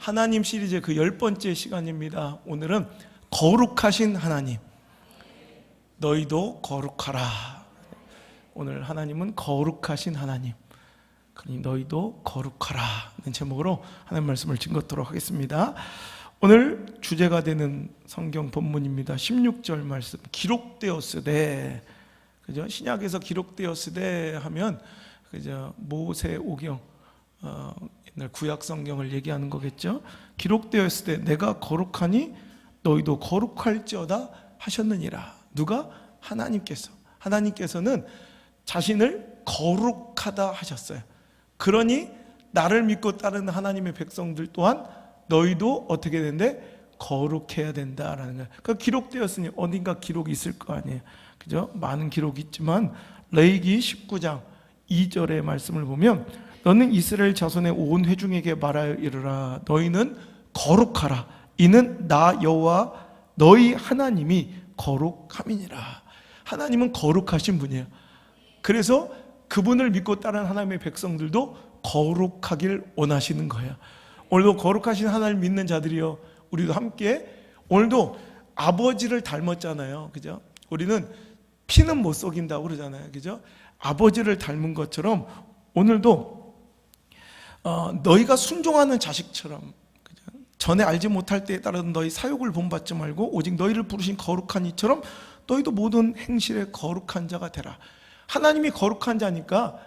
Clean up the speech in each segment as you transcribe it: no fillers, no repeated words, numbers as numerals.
하나님 시리즈 그 10번째 시간입니다. 오늘은 거룩하신 하나님, 너희도 거룩하라. 오늘 하나님은 거룩하신 하나님, 그러니 너희도 거룩하라 는 제목으로 하나님 말씀을 증거토록 하겠습니다. 오늘 주제가 되는 성경 본문입니다. 16절 말씀, 기록되었으되, 그죠? 신약에서 기록되었으되 하면 그죠? 모세오경, 옛날 구약 성경을 얘기하는 거겠죠. 기록되었을 때 내가 거룩하니 너희도 거룩할지어다 하셨느니라. 누가? 하나님께서는 자신을 거룩하다 하셨어요. 그러니 나를 믿고 따르는 하나님의 백성들 또한 너희도 어떻게 된대? 거룩해야 된다라는 거예요. 그러니까 기록되었으니 어딘가 기록이 있을 거 아니에요. 그죠? 많은 기록이 있지만 레위기 19장 2절의 말씀을 보면 너는 이스라엘 자손의 온 회중에게 말하여 이르라. 너희는 거룩하라. 이는 나 여호와 너희 하나님이 거룩함이니라. 하나님은 거룩하신 분이에요. 그래서 그분을 믿고 따르는 하나님의 백성들도 거룩하길 원하시는 거예요. 오늘도 거룩하신 하나님을 믿는 자들이요, 우리도 함께 오늘도 아버지를 닮았잖아요. 그죠? 우리는 피는 못 속인다고 그러잖아요. 그죠? 아버지를 닮은 것처럼 오늘도 너희가 순종하는 자식처럼, 그죠? 전에 알지 못할 때에 따른 너희 사욕을 본받지 말고 오직 너희를 부르신 거룩한 이처럼 너희도 모든 행실에 거룩한 자가 되라. 하나님이 거룩한 자니까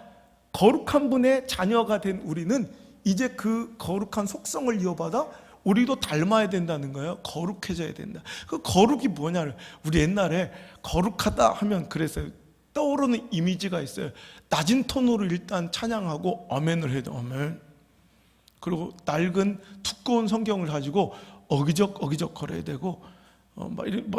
거룩한 분의 자녀가 된 우리는 이제 그 거룩한 속성을 이어받아 우리도 닮아야 된다는 거예요. 거룩해져야 된다. 그 거룩이 뭐냐를, 우리 옛날에 거룩하다 하면 그랬어요. 떠오르는 이미지가 있어요. 낮은 톤으로 일단 찬양하고 아멘을 해도 아멘. 그리고 낡은 두꺼운 성경을 가지고 어기적 거려야 되고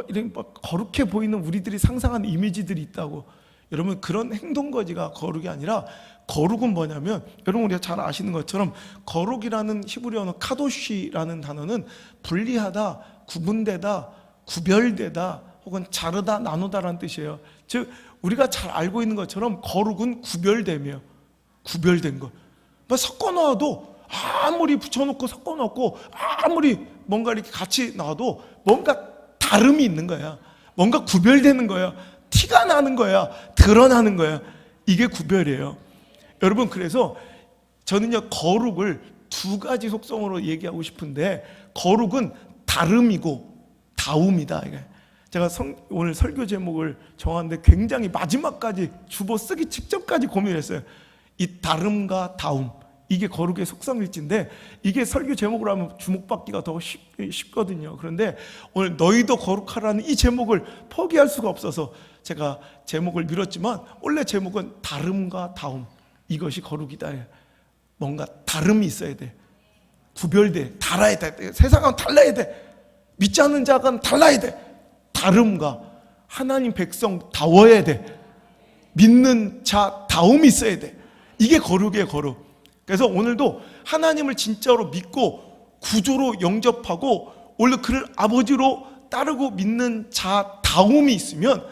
이런 거룩해 보이는 우리들이 상상한 이미지들이 있다고. 여러분, 그런 행동거지가 거룩이 아니라, 거룩은 뭐냐면, 여러분 우리가 잘 아시는 것처럼 거룩이라는 히브리어는 카도시라는 단어는 분리하다, 구분되다, 구별되다, 혹은 자르다, 나누다라는 뜻이에요. 즉 우리가 잘 알고 있는 것처럼 거룩은 구별되며, 구별된 것. 섞어 놔도, 아무리 붙여놓고 섞어 놓고 아무리 뭔가 이렇게 같이 놔도 뭔가 다름이 있는 거야. 뭔가 구별되는 거야. 티가 나는 거야. 드러나는 거야. 이게 구별이에요. 여러분, 그래서 저는요, 거룩을 두 가지 속성으로 얘기하고 싶은데, 거룩은 다름이고 다움이다. 제가 오늘 설교 제목을 정하는데 굉장히 마지막까지 주보 쓰기 직전까지 고민했어요. 이 다름과 다움, 이게 거룩의 속성일진데, 이게 설교 제목으로 하면 주목받기가 더 쉽거든요. 그런데 오늘 너희도 거룩하라는 이 제목을 포기할 수가 없어서 제가 제목을 미뤘지만, 원래 제목은 다름과 다움, 이것이 거룩이다. 뭔가 다름이 있어야 돼. 구별돼. 달아야 돼. 세상은 달라야 돼. 믿지 않는 자가 달라야 돼. 다름과 하나님 백성 다워야 돼. 믿는 자 다움이 있어야 돼. 이게 거룩이에요, 거룩. 그래서 오늘도 하나님을 진짜로 믿고 구조로 영접하고 원래 그를 아버지로 따르고 믿는 자 다움이 있으면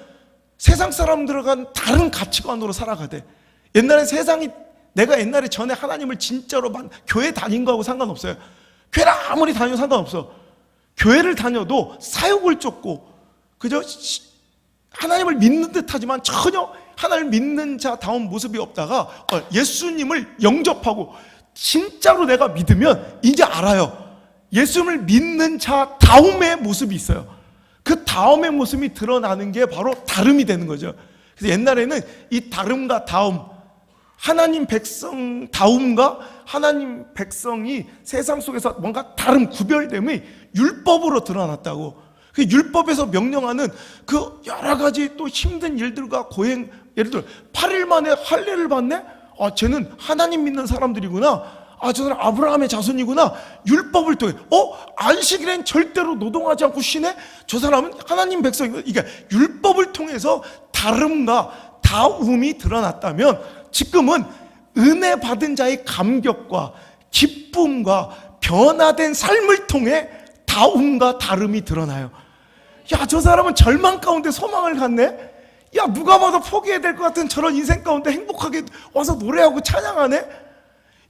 세상 사람들과는 다른 가치관으로 살아가대. 옛날에 내가 옛날에 전에 하나님을 진짜로 교회 다닌 거하고 상관없어요. 교회를 아무리 다녀도 상관없어. 교회를 다녀도 사욕을 쫓고, 그저 하나님을 믿는 듯 하지만 전혀 하나님을 믿는 자다운 모습이 없다가 예수님을 영접하고 진짜로 내가 믿으면 이제 알아요. 예수님을 믿는 자다움의 모습이 있어요. 그 다음의 모습이 드러나는 게 바로 다름이 되는 거죠. 그래서 옛날에는 이 다름과 다움, 하나님 백성 다움과 하나님 백성이 세상 속에서 뭔가 다른 구별됨이 율법으로 드러났다고. 그 율법에서 명령하는 그 여러 가지 또 힘든 일들과 고행, 예를 들어 8일 만에 할례를 받네? 쟤는 하나님 믿는 사람들이구나. 저 사람 아브라함의 자손이구나. 율법을 통해 안식일엔 절대로 노동하지 않고 쉬네? 저 사람은 하나님 백성이구나. 이게 율법을 통해서 다름과 다움이 드러났다면, 지금은 은혜 받은 자의 감격과 기쁨과 변화된 삶을 통해 다움과 다름이 드러나요. 야, 저 사람은 절망 가운데 소망을 갖네? 야, 누가 봐도 포기해야 될 것 같은 저런 인생 가운데 행복하게 와서 노래하고 찬양하네?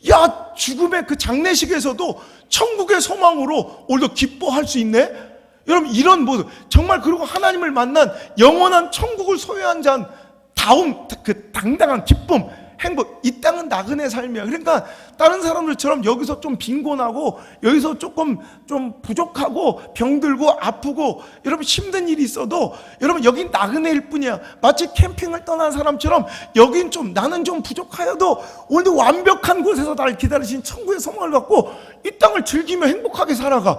야, 죽음의 그 장례식에서도 천국의 소망으로 오늘도 기뻐할 수 있네? 여러분, 이런 모습, 정말, 그리고 하나님을 만난 영원한 천국을 소유한 자는 다음, 그 당당한 기쁨, 행복, 이 땅은 나그네 삶이야. 그러니까 다른 사람들처럼 여기서 좀 빈곤하고, 여기서 조금 좀 부족하고, 병들고 아프고, 여러분 힘든 일이 있어도 여러분 여긴 나그네일 뿐이야. 마치 캠핑을 떠난 사람처럼 여긴 좀, 나는 좀 부족하여도 오늘도 완벽한 곳에서 나를 기다리신 천국의 소망을 갖고 이 땅을 즐기며 행복하게 살아가.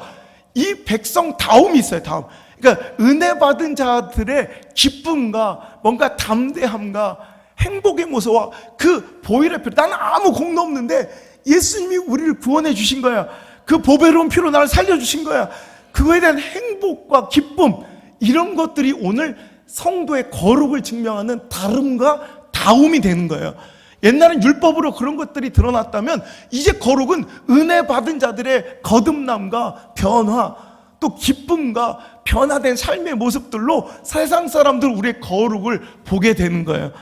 이 백성다움이 있어요. 다움. 그러니까 은혜 받은 자들의 기쁨과 뭔가 담대함과 행복의 모습과 그 보혈의 피로, 나는 아무 공도 없는데 예수님이 우리를 구원해 주신 거야. 그 보배로운 피로 나를 살려주신 거야. 그거에 대한 행복과 기쁨, 이런 것들이 오늘 성도의 거룩을 증명하는 다름과 다움이 되는 거예요. 옛날엔 율법으로 그런 것들이 드러났다면 이제 거룩은 은혜 받은 자들의 거듭남과 변화, 또 기쁨과 변화된 삶의 모습들로 세상 사람들 우리의 거룩을 보게 되는 거예요.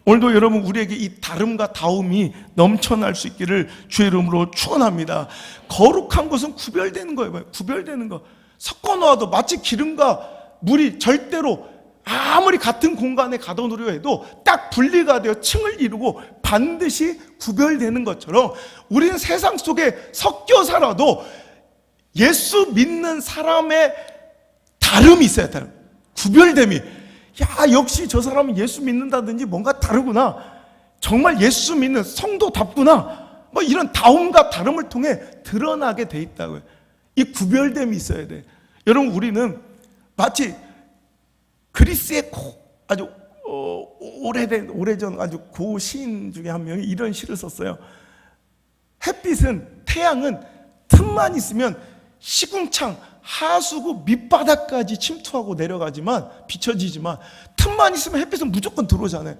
오늘도 여러분 우리에게 이 다름과 다움이 넘쳐날 수 있기를 주의 이름으로 축원합니다. 거룩한 것은 구별되는 거예요. 구별되는 거. 섞어 놓아도 마치 기름과 물이 절대로 아무리 같은 공간에 가둬놓으려 해도 딱 분리가 되어 층을 이루고 반드시 구별되는 것처럼 우리는 세상 속에 섞여 살아도 예수 믿는 사람의 다름이 있어요. 다름. 구별됨이. 야, 역시 저 사람은 예수 믿는다든지 뭔가 다르구나. 정말 예수 믿는 성도답구나. 뭐 이런 다움과 다름을 통해 드러나게 돼 있다고요. 이 구별됨이 있어야 돼. 여러분, 우리는 마치 그리스의 아주 오래전 아주 고 시인 중에 한 명이 이런 시를 썼어요. 햇빛은, 태양은 틈만 있으면 시궁창 하수구 밑바닥까지 침투하고 내려가지만, 비춰지지만 틈만 있으면 햇빛은 무조건 들어오잖아요.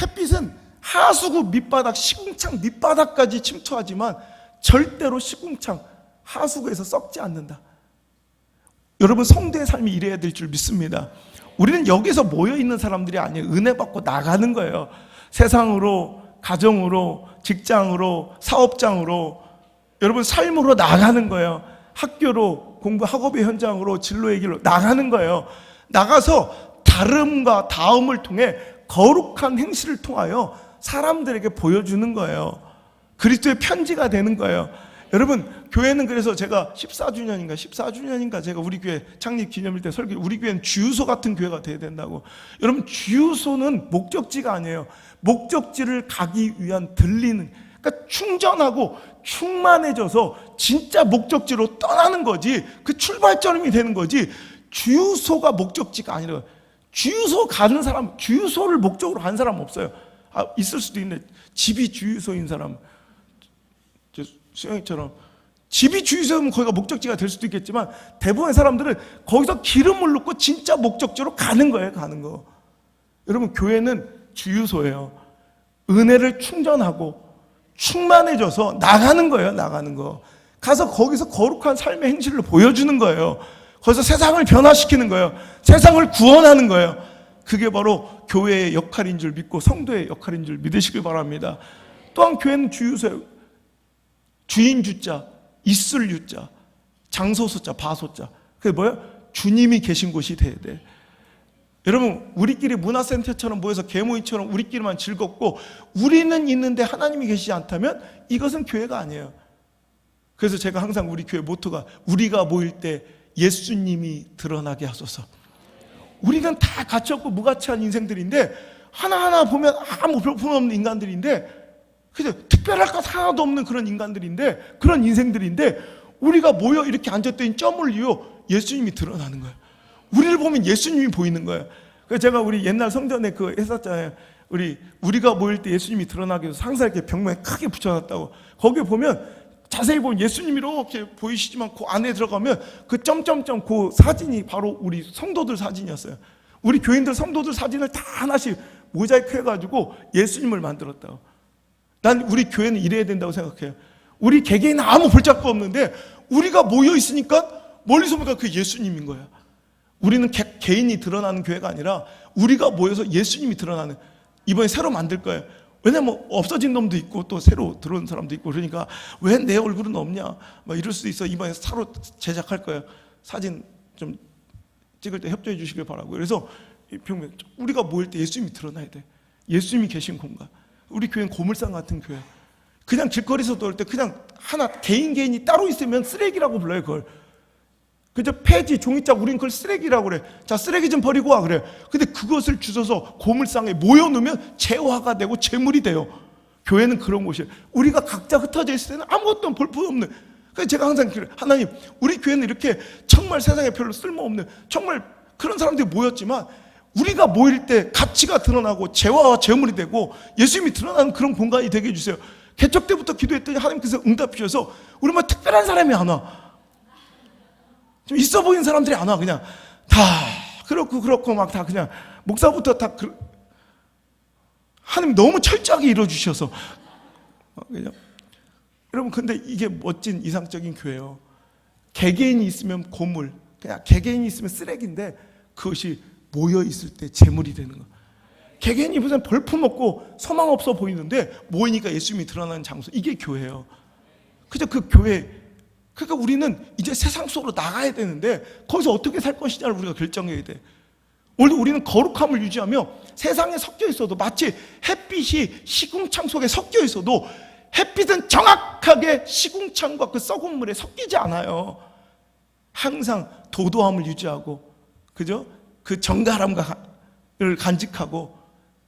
햇빛은 하수구 밑바닥, 시궁창 밑바닥까지 침투하지만 절대로 시궁창, 하수구에서 썩지 않는다. 여러분, 성도의 삶이 이래야 될 줄 믿습니다. 우리는 여기서 모여있는 사람들이 아니에요. 은혜 받고 나가는 거예요. 세상으로, 가정으로, 직장으로, 사업장으로, 여러분 삶으로 나가는 거예요. 학교로, 공부 학업의 현장으로, 진로의 길로 나가는 거예요. 나가서 다름과 다음을 통해 거룩한 행실을 통하여 사람들에게 보여주는 거예요. 그리스도의 편지가 되는 거예요. 여러분, 교회는 그래서 제가 14주년인가 제가 우리 교회 창립 기념일 때 설교, 우리 교회는 주유소 같은 교회가 돼야 된다고. 여러분, 주유소는 목적지가 아니에요. 목적지를 가기 위한 들리는, 그러니까 충전하고 충만해져서 진짜 목적지로 떠나는 거지, 그 출발점이 되는 거지, 주유소가 목적지가 아니라. 주유소 가는 사람, 주유소를 목적으로 가는 사람 없어요. 있을 수도 있네. 집이 주유소인 사람, 수영이처럼 집이 주유소면 거기가 목적지가 될 수도 있겠지만 대부분의 사람들은 거기서 기름을 넣고 진짜 목적지로 가는 거예요. 가는 거. 여러분, 교회는 주유소예요. 은혜를 충전하고 충만해져서 나가는 거예요. 나가는 거. 가서 거기서 거룩한 삶의 행실을 보여주는 거예요. 거기서 세상을 변화시키는 거예요. 세상을 구원하는 거예요. 그게 바로 교회의 역할인 줄 믿고 성도의 역할인 줄 믿으시길 바랍니다. 또한 교회는 주유소예요. 주인 주자, 있을 유자, 장소 소자, 바소자. 그게 뭐야? 주님이 계신 곳이 돼야 돼. 여러분, 우리끼리 문화센터처럼 모여서 개모임처럼 우리끼리만 즐겁고 우리는 있는데 하나님이 계시지 않다면 이것은 교회가 아니에요. 그래서 제가 항상 우리 교회 모토가 우리가 모일 때 예수님이 드러나게 하소서. 우리는 다 가치없고 무가치한 인생들인데 하나하나 보면 아무 볼품없는 인간들인데, 그죠? 특별할 것 하나도 없는 그런 인간들인데, 그런 인생들인데, 우리가 모여 이렇게 앉았더니 점을 이어 예수님이 드러나는 거예요. 우리를 보면 예수님이 보이는 거예요. 그래서 제가 우리 옛날 성전에 그 했었잖아요. 우리가 모일 때 예수님이 드러나기 위해서 항상 이렇게 벽면에 크게 붙여놨다고. 거기 보면 자세히 보면 예수님이 이렇게 보이시지만 그 안에 들어가면 그 점점점 그 사진이 바로 우리 성도들 사진이었어요. 우리 교인들 성도들 사진을 다 하나씩 모자이크 해가지고 예수님을 만들었다고. 난 우리 교회는 이래야 된다고 생각해요. 우리 개개인은 아무 볼짝도 없는데 우리가 모여 있으니까 멀리서 보니까 그 예수님인 거야. 우리는 개인이 드러나는 교회가 아니라 우리가 모여서 예수님이 드러나는, 이번에 새로 만들 거예요. 왜냐면 없어진 놈도 있고 또 새로 들어온 사람도 있고, 그러니까 왜 내 얼굴은 없냐 막 이럴 수도 있어. 이번에 새로 제작할 거예요. 사진 좀 찍을 때 협조해 주시길 바라고요. 그래서 우리가 모일 때 예수님이 드러나야 돼. 예수님이 계신 공간. 우리 교회는 고물상 같은 교회. 그냥 길거리에서 놀 때 그냥 하나 개인이 따로 있으면 쓰레기라고 불러요. 그걸 그저 폐지 종이짝, 우린 그걸 쓰레기라고 그래. 자, 쓰레기 좀 버리고 와 그래. 근데 그것을 주워서 고물상에 모여놓으면 재화가 되고 재물이 돼요. 교회는 그런 곳이에요. 우리가 각자 흩어져 있을 때는 아무것도 볼품 없는. 그래서 제가 항상 그래요. 하나님, 우리 교회는 이렇게 정말 세상에 별로 쓸모없는 정말 그런 사람들이 모였지만 우리가 모일 때 가치가 드러나고 재화와 재물이 되고 예수님이 드러나는 그런 공간이 되게 해주세요. 개척 때부터 기도했더니 하나님께서 응답 주셔서 우리 뭐 특별한 사람이 안 와. 좀 있어 보이는 사람들이 안 와. 그냥 다 그렇고 막 다 그냥 목사부터 다 하나님 너무 철저하게 이루어주셔서 그냥. 여러분, 근데 이게 멋진 이상적인 교회예요. 개개인이 있으면 고물, 그냥 개개인이 있으면 쓰레기인데 그것이 모여 있을 때 재물이 되는 거. 개개인이 무슨 벌품 없고 소망 없어 보이는데 모이니까 예수님이 드러나는 장소, 이게 교회예요. 그저 그 교회. 그러니까 우리는 이제 세상 속으로 나가야 되는데 거기서 어떻게 살 것이냐를 우리가 결정해야 돼. 오늘 우리는 거룩함을 유지하며 세상에 섞여 있어도 마치 햇빛이 시궁창 속에 섞여 있어도 햇빛은 정확하게 시궁창과 그 썩은 물에 섞이지 않아요. 항상 도도함을 유지하고, 그죠? 그 정갈함을 간직하고,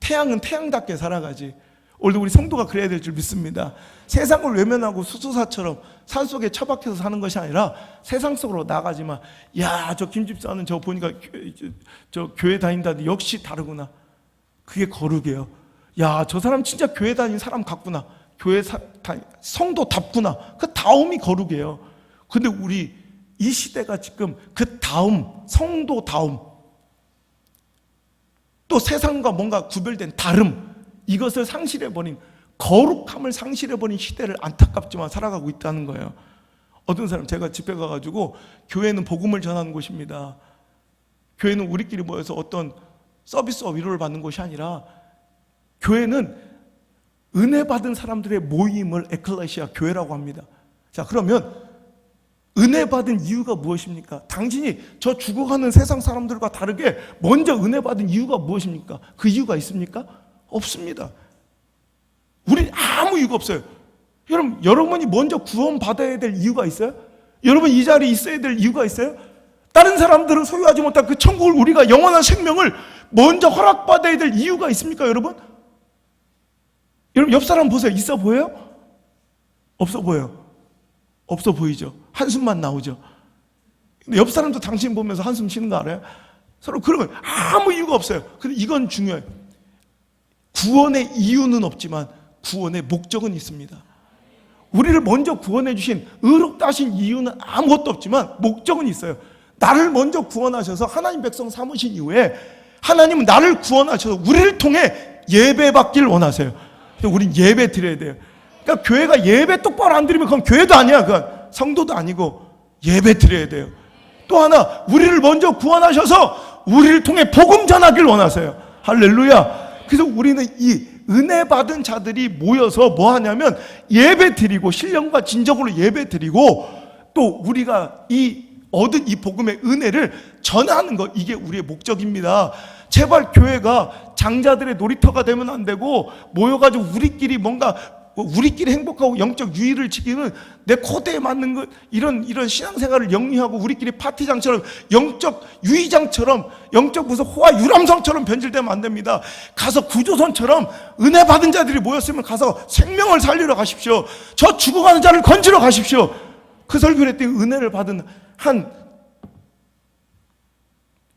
태양은 태양답게 살아가지. 오늘도 우리 성도가 그래야 될 줄 믿습니다. 세상을 외면하고 수소사처럼 산속에 처박혀서 사는 것이 아니라 세상 속으로 나가지만, 야, 저 김집사는 저 보니까 저 교회 다닌다는데 역시 다르구나. 그게 거룩이에요. 야, 저 사람 진짜 교회 다니는 사람 같구나. 성도답구나. 그 다움이 거룩이에요. 근데 우리 이 시대가 지금 그 다움, 성도다움, 또 세상과 뭔가 구별된 다름, 이것을 상실해버린, 거룩함을 상실해버린 시대를 안타깝지만 살아가고 있다는 거예요. 어떤 사람, 제가 집회 가가지고 교회는 복음을 전하는 곳입니다. 교회는 우리끼리 모여서 어떤 서비스와 위로를 받는 곳이 아니라 교회는 은혜 받은 사람들의 모임을 에클레시아, 교회라고 합니다. 자, 그러면 은혜 받은 이유가 무엇입니까? 당신이 저 죽어가는 세상 사람들과 다르게 먼저 은혜 받은 이유가 무엇입니까? 그 이유가 있습니까? 없습니다. 우리 아무 이유가 없어요. 여러분이 먼저 구원받아야 될 이유가 있어요? 여러분 이 자리에 있어야 될 이유가 있어요? 다른 사람들은 소유하지 못한 그 천국을, 우리가 영원한 생명을 먼저 허락받아야 될 이유가 있습니까, 여러분? 여러분 옆 사람 보세요. 있어 보여요? 없어 보여요. 없어 보이죠? 한숨만 나오죠? 근데 옆 사람도 당신 보면서 한숨 쉬는 거 알아요? 서로 그런 거 아무 이유가 없어요. 근데 이건 중요해요. 구원의 이유는 없지만 구원의 목적은 있습니다. 우리를 먼저 구원해 주신, 의롭다 하신 이유는 아무것도 없지만 목적은 있어요. 나를 먼저 구원하셔서 하나님 백성 삼으신 이후에 하나님은 나를 구원하셔서 우리를 통해 예배받길 원하세요. 우린 예배 드려야 돼요. 그러니까 교회가 예배 똑바로 안 드리면 그건 교회도 아니야. 그건 성도도 아니고 예배 드려야 돼요. 또 하나, 우리를 먼저 구원하셔서 우리를 통해 복음 전하길 원하세요. 할렐루야. 그래서 우리는 이 은혜 받은 자들이 모여서 뭐 하냐면 예배 드리고, 신령과 진정으로 예배 드리고, 또 우리가 얻은 이 복음의 은혜를 전하는 것, 이게 우리의 목적입니다. 제발 교회가 장자들의 놀이터가 되면 안 되고, 모여가지고 우리끼리 행복하고 영적 유의를 지키는 내 코드에 맞는 것, 이런 신앙생활을 영위하고 우리끼리 파티장처럼, 영적 유의장처럼, 영적 무슨 호화 유람선처럼 변질되면 안 됩니다. 가서 구조선처럼 은혜 받은 자들이 모였으면 가서 생명을 살리러 가십시오. 저 죽어가는 자를 건지러 가십시오. 그 설교를 했더니 은혜를 받은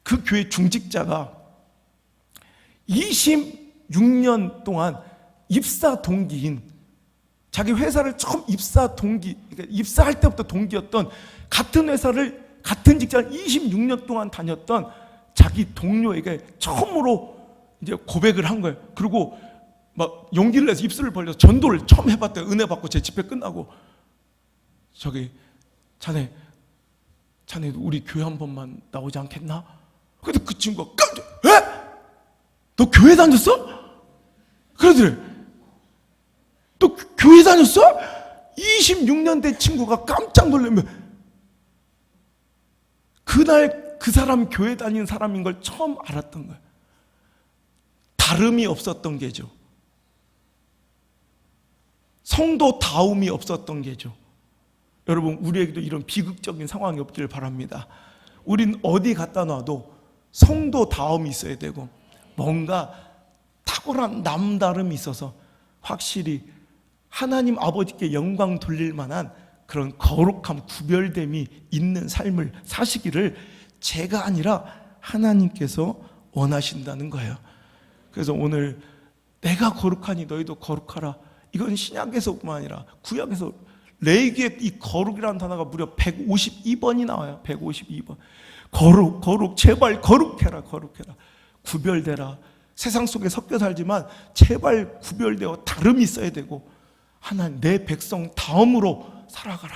그 교회 중직자가 26년 동안 입사 동기인, 자기 회사를 처음 그러니까 입사할 때부터 동기였던, 같은 회사를, 같은 직장을 26년 동안 다녔던 자기 동료에게 처음으로 이제 고백을 한 거예요. 그리고 막 용기를 내서 입술을 벌려서 전도를 처음 해봤대요. 은혜 받고 제 집회 끝나고, 자네 우리 교회 한 번만 나오지 않겠나? 근데 그 친구가 깜짝, 에? 너 교회 다녔어? 그러더래. 또 교회 다녔어? 26년 된 친구가 깜짝 놀라면 그날 그 사람 교회 다니는 사람인 걸 처음 알았던 거예요. 다름이 없었던 게죠. 성도다움이 없었던 게죠. 여러분, 우리에게도 이런 비극적인 상황이 없기를 바랍니다. 우린 어디 갖다 놔도 성도다움이 있어야 되고 뭔가 탁월한 남다름이 있어서 확실히 하나님 아버지께 영광 돌릴 만한 그런 거룩함, 구별됨이 있는 삶을 사시기를 제가 아니라 하나님께서 원하신다는 거예요. 그래서 오늘 내가 거룩하니 너희도 거룩하라. 이건 신약에서뿐만 아니라 구약에서 레위기에 이 거룩이라는 단어가 무려 152번이 나와요. 152번. 거룩, 거룩, 제발 거룩해라, 거룩해라. 구별되라. 세상 속에 섞여 살지만 제발 구별되어 다름이 있어야 되고 하나님 내 백성 다음으로 살아가라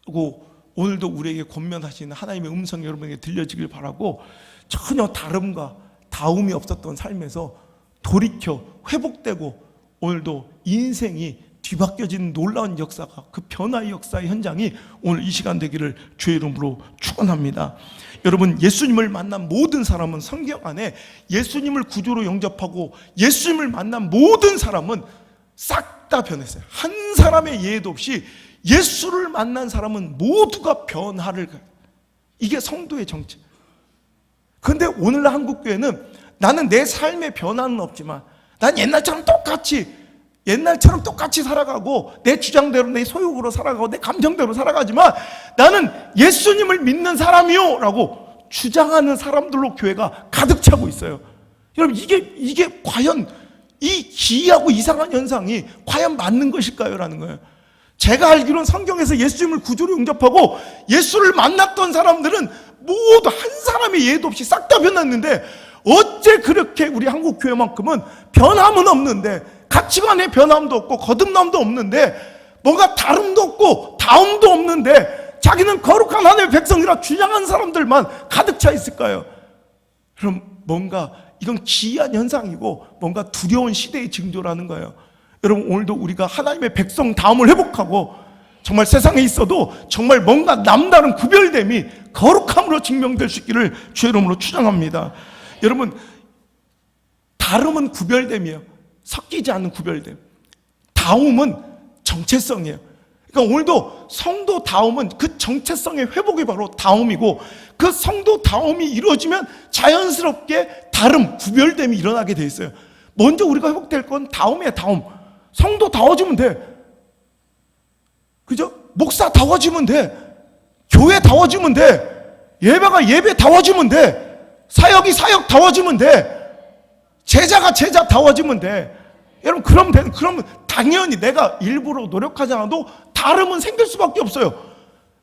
하고 오늘도 우리에게 권면하시는 하나님의 음성이 여러분에게 들려지길 바라고 전혀 다름과 다움이 없었던 삶에서 돌이켜 회복되고 오늘도 인생이 뒤바뀌어진 놀라운 역사가 그 변화의 역사의 현장이 오늘 이 시간 되기를 주의 이름으로 축원합니다. 여러분, 예수님을 만난 모든 사람은 성경 안에 예수님을 구주로 영접하고 예수님을 만난 모든 사람은 싹 다 변했어요. 한 사람의 예외도 없이 예수를 만난 사람은 모두가 변화를 가요. 이게 성도의 정체. 그런데 오늘날 한국교회는 나는 내 삶의 변화는 없지만 난 옛날처럼 똑같이 살아가고 내 주장대로 내 소욕으로 살아가고 내 감정대로 살아가지만 나는 예수님을 믿는 사람이요 라고 주장하는 사람들로 교회가 가득 차고 있어요. 여러분, 이게 과연 이 기이하고 이상한 현상이 과연 맞는 것일까요? 라는 거예요. 제가 알기로는 성경에서 예수님을 구주로 영접하고 예수를 만났던 사람들은 모두 한 사람의 예도 없이 싹 다 변했는데 어째 그렇게 우리 한국 교회만큼은 변함은 없는데 가치관의 변함도 없고 거듭남도 없는데 뭔가 다름도 없고 다움도 없는데 자기는 거룩한 하나님의 백성이라 주장하는 사람들만 가득 차 있을까요? 그럼 뭔가 이건 기이한 현상이고 뭔가 두려운 시대의 징조라는 거예요. 여러분, 오늘도 우리가 하나님의 백성 다움을 회복하고 정말 세상에 있어도 정말 뭔가 남다른 구별됨이 거룩함으로 증명될 수 있기를 주의 이름으로 추장합니다. 여러분, 다름은 구별됨이에요. 섞이지 않는 구별됨. 다움은 정체성이에요. 그러니까 오늘도 성도 다움은 그 정체성의 회복이 바로 다움이고 그 성도 다움이 이루어지면 자연스럽게 다름, 구별됨이 일어나게 돼 있어요. 먼저 우리가 회복될 건 다움이에요. 다움. 성도 다워지면 돼. 그죠? 목사 다워지면 돼. 교회 다워지면 돼. 예배가 예배 다워지면 돼. 사역이 사역 다워지면 돼. 제자가 제자 다워지면 돼. 여러분, 그러면 당연히 내가 일부러 노력하지 않아도 다름은 생길 수밖에 없어요.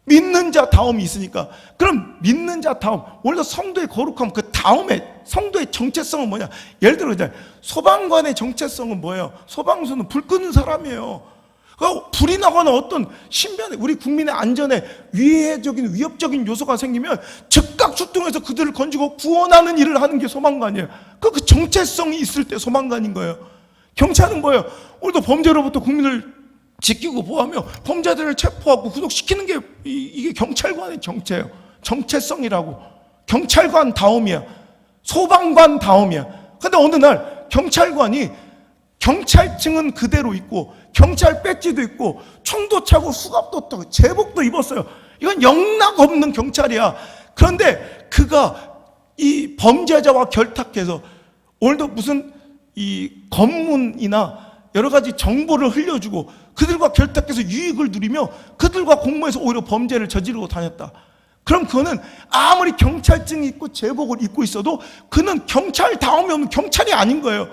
믿는 자 다움이 있으니까. 그럼 믿는 자 다움, 원래 성도의 거룩함, 그 다음에 성도의 정체성은 뭐냐? 예를 들어 소방관의 정체성은 뭐예요? 소방수는 불 끄는 사람이에요. 불이 나거나 어떤 신변에 우리 국민의 안전에 위협적인 요소가 생기면 즉각 출동해서 그들을 건지고 구원하는 일을 하는 게 소방관이에요. 그 정체성이 있을 때 소방관인 거예요. 경찰은 뭐예요? 오늘도 범죄로부터 국민을 지키고 보호하며 범죄자들을 체포하고 구속시키는 게 이게 경찰관의 정체예요. 정체성이라고. 경찰관 다움이야. 소방관 다움이야. 근데 어느 날 경찰관이 경찰증은 그대로 있고 경찰 배지도 있고 총도 차고 수갑도 타고 제복도 입었어요. 이건 영락 없는 경찰이야. 그런데 그가 이 범죄자와 결탁해서 오늘도 무슨 이 검문이나 여러 가지 정보를 흘려주고 그들과 결탁해서 유익을 누리며 그들과 공모해서 오히려 범죄를 저지르고 다녔다. 그럼 그거는 아무리 경찰증이 있고 제복을 입고 있어도 그는 경찰 다움이 없는 경찰이 아닌 거예요.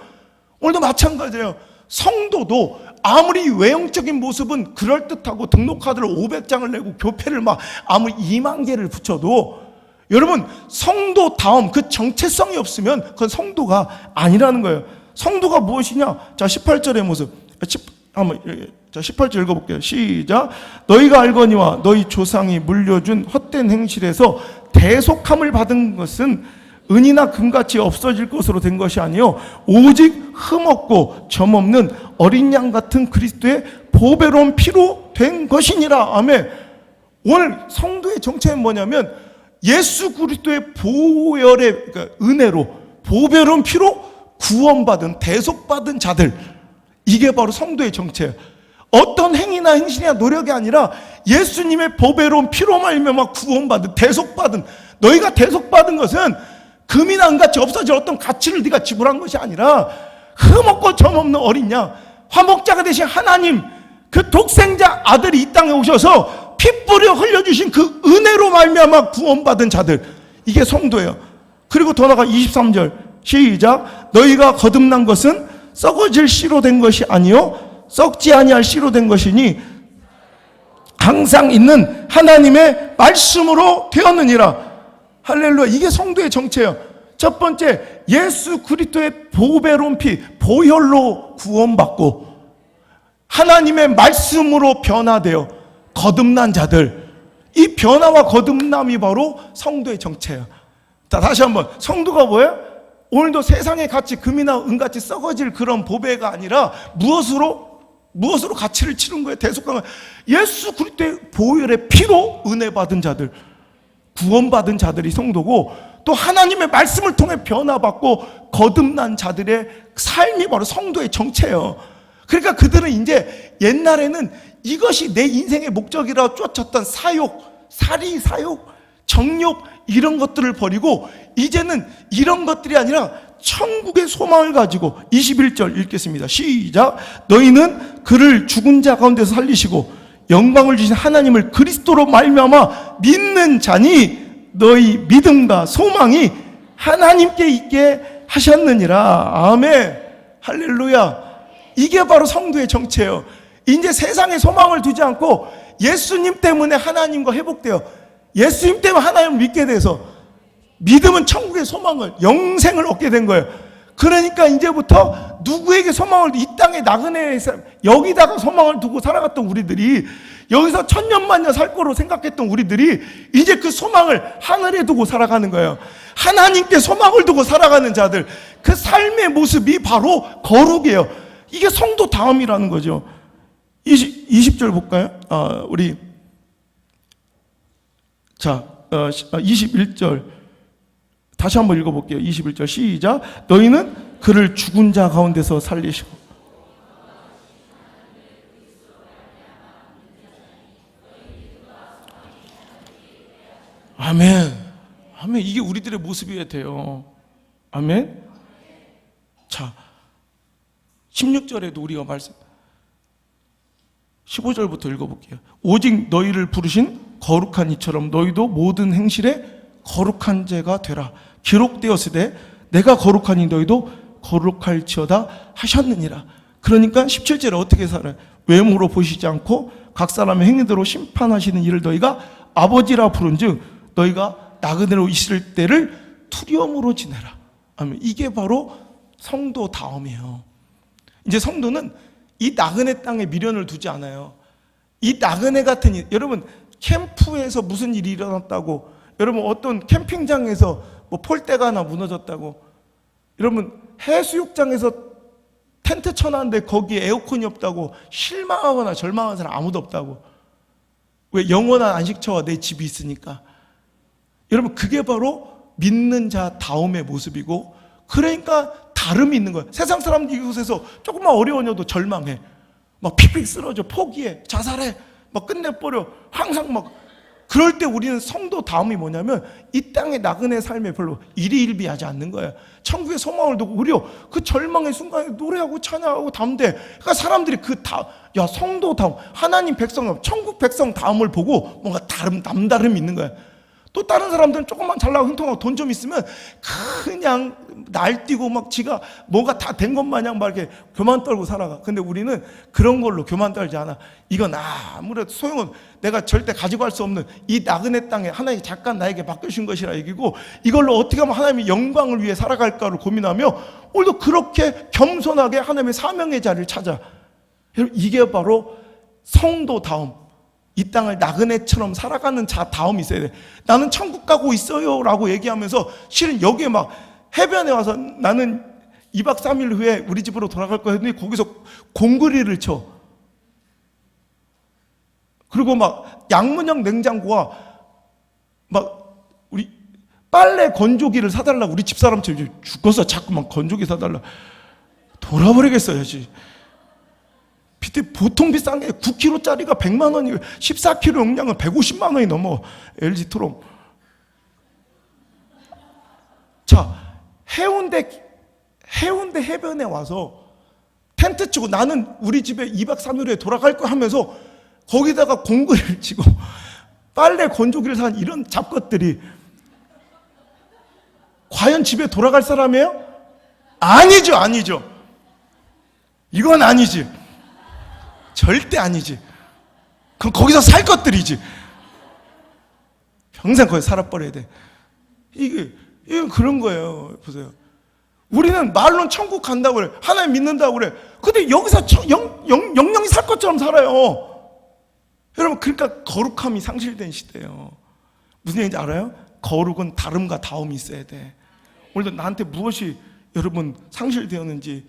오늘도 마찬가지예요. 성도도 아무리 외형적인 모습은 그럴듯하고 등록카드를 500장을 내고 교패를 막 아무리 2만 개를 붙여도 여러분, 성도 다움, 그 정체성이 없으면 그건 성도가 아니라는 거예요. 성도가 무엇이냐? 자, 18절의 모습. 자, 18절 읽어볼게요. 시작. 너희가 알거니와 너희 조상이 물려준 헛된 행실에서 대속함을 받은 것은 은이나 금같이 없어질 것으로 된 것이 아니요 오직 흠없고 점없는 어린 양 같은 그리스도의 보배로운 피로 된 것이니라. 아멘. 오늘 성도의 정체는 뭐냐면 예수 그리스도의 보혈의 그러니까 은혜로 보배로운 피로 구원받은 대속받은 자들, 이게 바로 성도의 정체예요. 어떤 행위나 행실이나 노력이 아니라 예수님의 보배로운 피로 말미암아 구원받은 대속받은, 너희가 대속받은 것은 금이나 은같이 없어질 어떤 가치를 네가 지불한 것이 아니라 흠없고 점없는 어린 양, 화목자가 되신 하나님 그 독생자 아들이 이 땅에 오셔서 피 뿌려 흘려주신 그 은혜로 말미암아 구원받은 자들, 이게 성도예요. 그리고 더 나아가 23절 시작. 너희가 거듭난 것은 썩어질 씨로 된 것이 아니요 썩지 아니할 씨로 된 것이니 항상 있는 하나님의 말씀으로 되었느니라. 할렐루야. 이게 성도의 정체예요. 첫 번째, 예수 그리스도의 보배로운 피, 보혈로 구원받고 하나님의 말씀으로 변화되어 거듭난 자들, 이 변화와 거듭남이 바로 성도의 정체예요. 자, 다시 한번, 성도가 뭐예요? 오늘도 세상의 가치, 금이나 은같이 썩어질 그런 보배가 아니라 무엇으로 가치를 치른 거예요? 대속한 거예요. 예수 그리스도의 보혈의 피로 은혜 받은 자들, 구원받은 자들이 성도고, 또 하나님의 말씀을 통해 변화받고 거듭난 자들의 삶이 바로 성도의 정체예요. 그러니까 그들은 이제 옛날에는 이것이 내 인생의 목적이라 쫓았던 사욕, 사리, 사욕, 정욕 이런 것들을 버리고 이제는 이런 것들이 아니라 천국의 소망을 가지고 21절 읽겠습니다. 시작. 너희는 그를 죽은 자 가운데서 살리시고 영광을 주신 하나님을 그리스도로 말미암아 믿는 자니 너희 믿음과 소망이 하나님께 있게 하셨느니라. 아멘. 할렐루야. 이게 바로 성도의 정체예요. 이제 세상에 소망을 두지 않고 예수님 때문에 하나님과 회복되어 예수님 때문에 하나님을 믿게 돼서 믿음은 천국의 소망을, 영생을 얻게 된 거예요. 그러니까 이제부터 누구에게 소망을, 이 땅의 나그네에서 여기다가 소망을 두고 살아갔던 우리들이, 여기서 천년만년 살 거로 생각했던 우리들이 이제 그 소망을 하늘에 두고 살아가는 거예요. 하나님께 소망을 두고 살아가는 자들, 그 삶의 모습이 바로 거룩이에요. 이게 성도다움이라는 거죠. 20절 볼까요? 우리 21절 다시 한번 읽어볼게요. 21절 시작. 너희는 그를 죽은 자 가운데서 살리시고. 아멘. 아멘. 이게 우리들의 모습이어야 돼요. 아멘. 자, 16절에도 우리가 15절부터 읽어볼게요. 오직 너희를 부르신 거룩한 이처럼 너희도 모든 행실에 거룩한 자가 되라. 기록되었으되 내가 거룩하니 너희도 거룩할지어다 하셨느니라. 그러니까 17절에 어떻게 살아요? 외모로 보시지 않고 각 사람의 행위대로 심판하시는 이를 너희가 아버지라 부른즉 너희가 나그네로 있을 때를 투렴으로 지내라. 아멘. 이게 바로 성도다움이에요. 이제 성도는 이 나그네 땅에 미련을 두지 않아요. 이 나그네 같은 일, 여러분 캠프에서 무슨 일이 일어났다고, 여러분 어떤 캠핑장에서 뭐 폴대가 하나 무너졌다고, 여러분 해수욕장에서 텐트 쳐놨는데 거기에 에어컨이 없다고 실망하거나 절망하는 사람 아무도 없다고. 왜? 영원한 안식처와 내 집이 있으니까. 여러분 그게 바로 믿는 자 다움의 모습이고, 그러니까 다름이 있는 거예요. 세상 사람들 이곳에서 조금만 어려워져도 절망해, 막 픽픽 쓰러져, 포기해, 자살해, 막 끝내버려, 항상 막. 그럴 때 우리는 성도다움이 뭐냐면 이 땅의 나그네 삶에 별로 일희일비하지 않는 거예요. 천국의 소망을 두고 오히려 그 절망의 순간에 노래하고 찬양하고 담대. 그러니까 사람들이 야, 성도다움, 하나님 백성, 천국 백성 다움을 보고 뭔가 남다름이 있는 거예요. 또 다른 사람들은 조금만 잘나고 흥통하고 돈 좀 있으면 그냥 날뛰고 막 지가 뭐가 다 된 것 마냥 막 이렇게 교만 떨고 살아가. 근데 우리는 그런 걸로 교만 떨지 않아. 이건 아무래도 소용은, 내가 절대 가지고 갈 수 없는 이 나그네 땅에 하나님이 잠깐 나에게 맡겨주신 것이라 얘기고, 이걸로 어떻게 하면 하나님의 영광을 위해 살아갈까를 고민하며 오늘도 그렇게 겸손하게 하나님의 사명의 자리를 찾아. 여러분 이게 바로 성도다움, 이 땅을 나그네처럼 살아가는 다음이 있어야 돼. 나는 천국 가고 있어요 라고 얘기하면서 실은 여기에 막 해변에 와서 나는 2박 3일 후에 우리 집으로 돌아갈 거야 했더니 거기서 공구리를 쳐. 그리고 막 양문형 냉장고와 막 우리 빨래 건조기를 사달라고 우리 집사람처럼 죽어서 자꾸만 건조기 사달라. 돌아버리겠어요. 보통 비싼 게 9kg짜리가 100만 원이고 14kg 용량은 150만 원이 넘어. LG 트롬. 자, 해운대 해변에 와서 텐트 치고 나는 우리 집에 2박 3일에 돌아갈 거 하면서 거기다가 공구리를 치고 빨래 건조기를 산 이런 잡것들이 과연 집에 돌아갈 사람이에요? 아니죠. 이건 아니지. 절대 아니지. 그럼 거기서 살 것들이지. 평생 거기 살아버려야 돼. 이게 그런 거예요. 보세요. 우리는 말로는 천국 간다고 그래. 하나님 믿는다고 그래. 근데 여기서 영영이 살 것처럼 살아요. 여러분, 그러니까 거룩함이 상실된 시대예요. 무슨 얘기인지 알아요? 거룩은 다름과 다움이 있어야 돼. 오늘도 나한테 무엇이 여러분 상실되었는지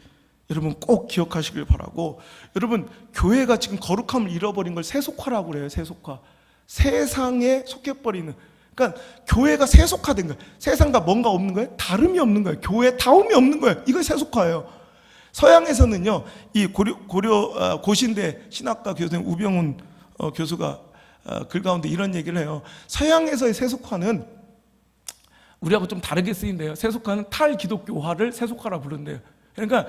여러분 꼭 기억하시길 바라고. 여러분, 교회가 지금 거룩함을 잃어버린 걸 세속화라고 그래요. 세속화. 세상에 속해버리는. 그러니까 교회가 세속화된 거예요. 세상과 뭔가 없는 거예요? 다름이 없는 거예요. 교회에 다움이 없는 거예요. 이거 세속화예요. 서양에서는요, 이 고신대 신학과 교수님 우병훈 교수가 글 가운데 이런 얘기를 해요. 서양에서의 세속화는 우리하고 좀 다르게 쓰인대요. 세속화는 탈기독교화를 세속화라 부른대요. 그러니까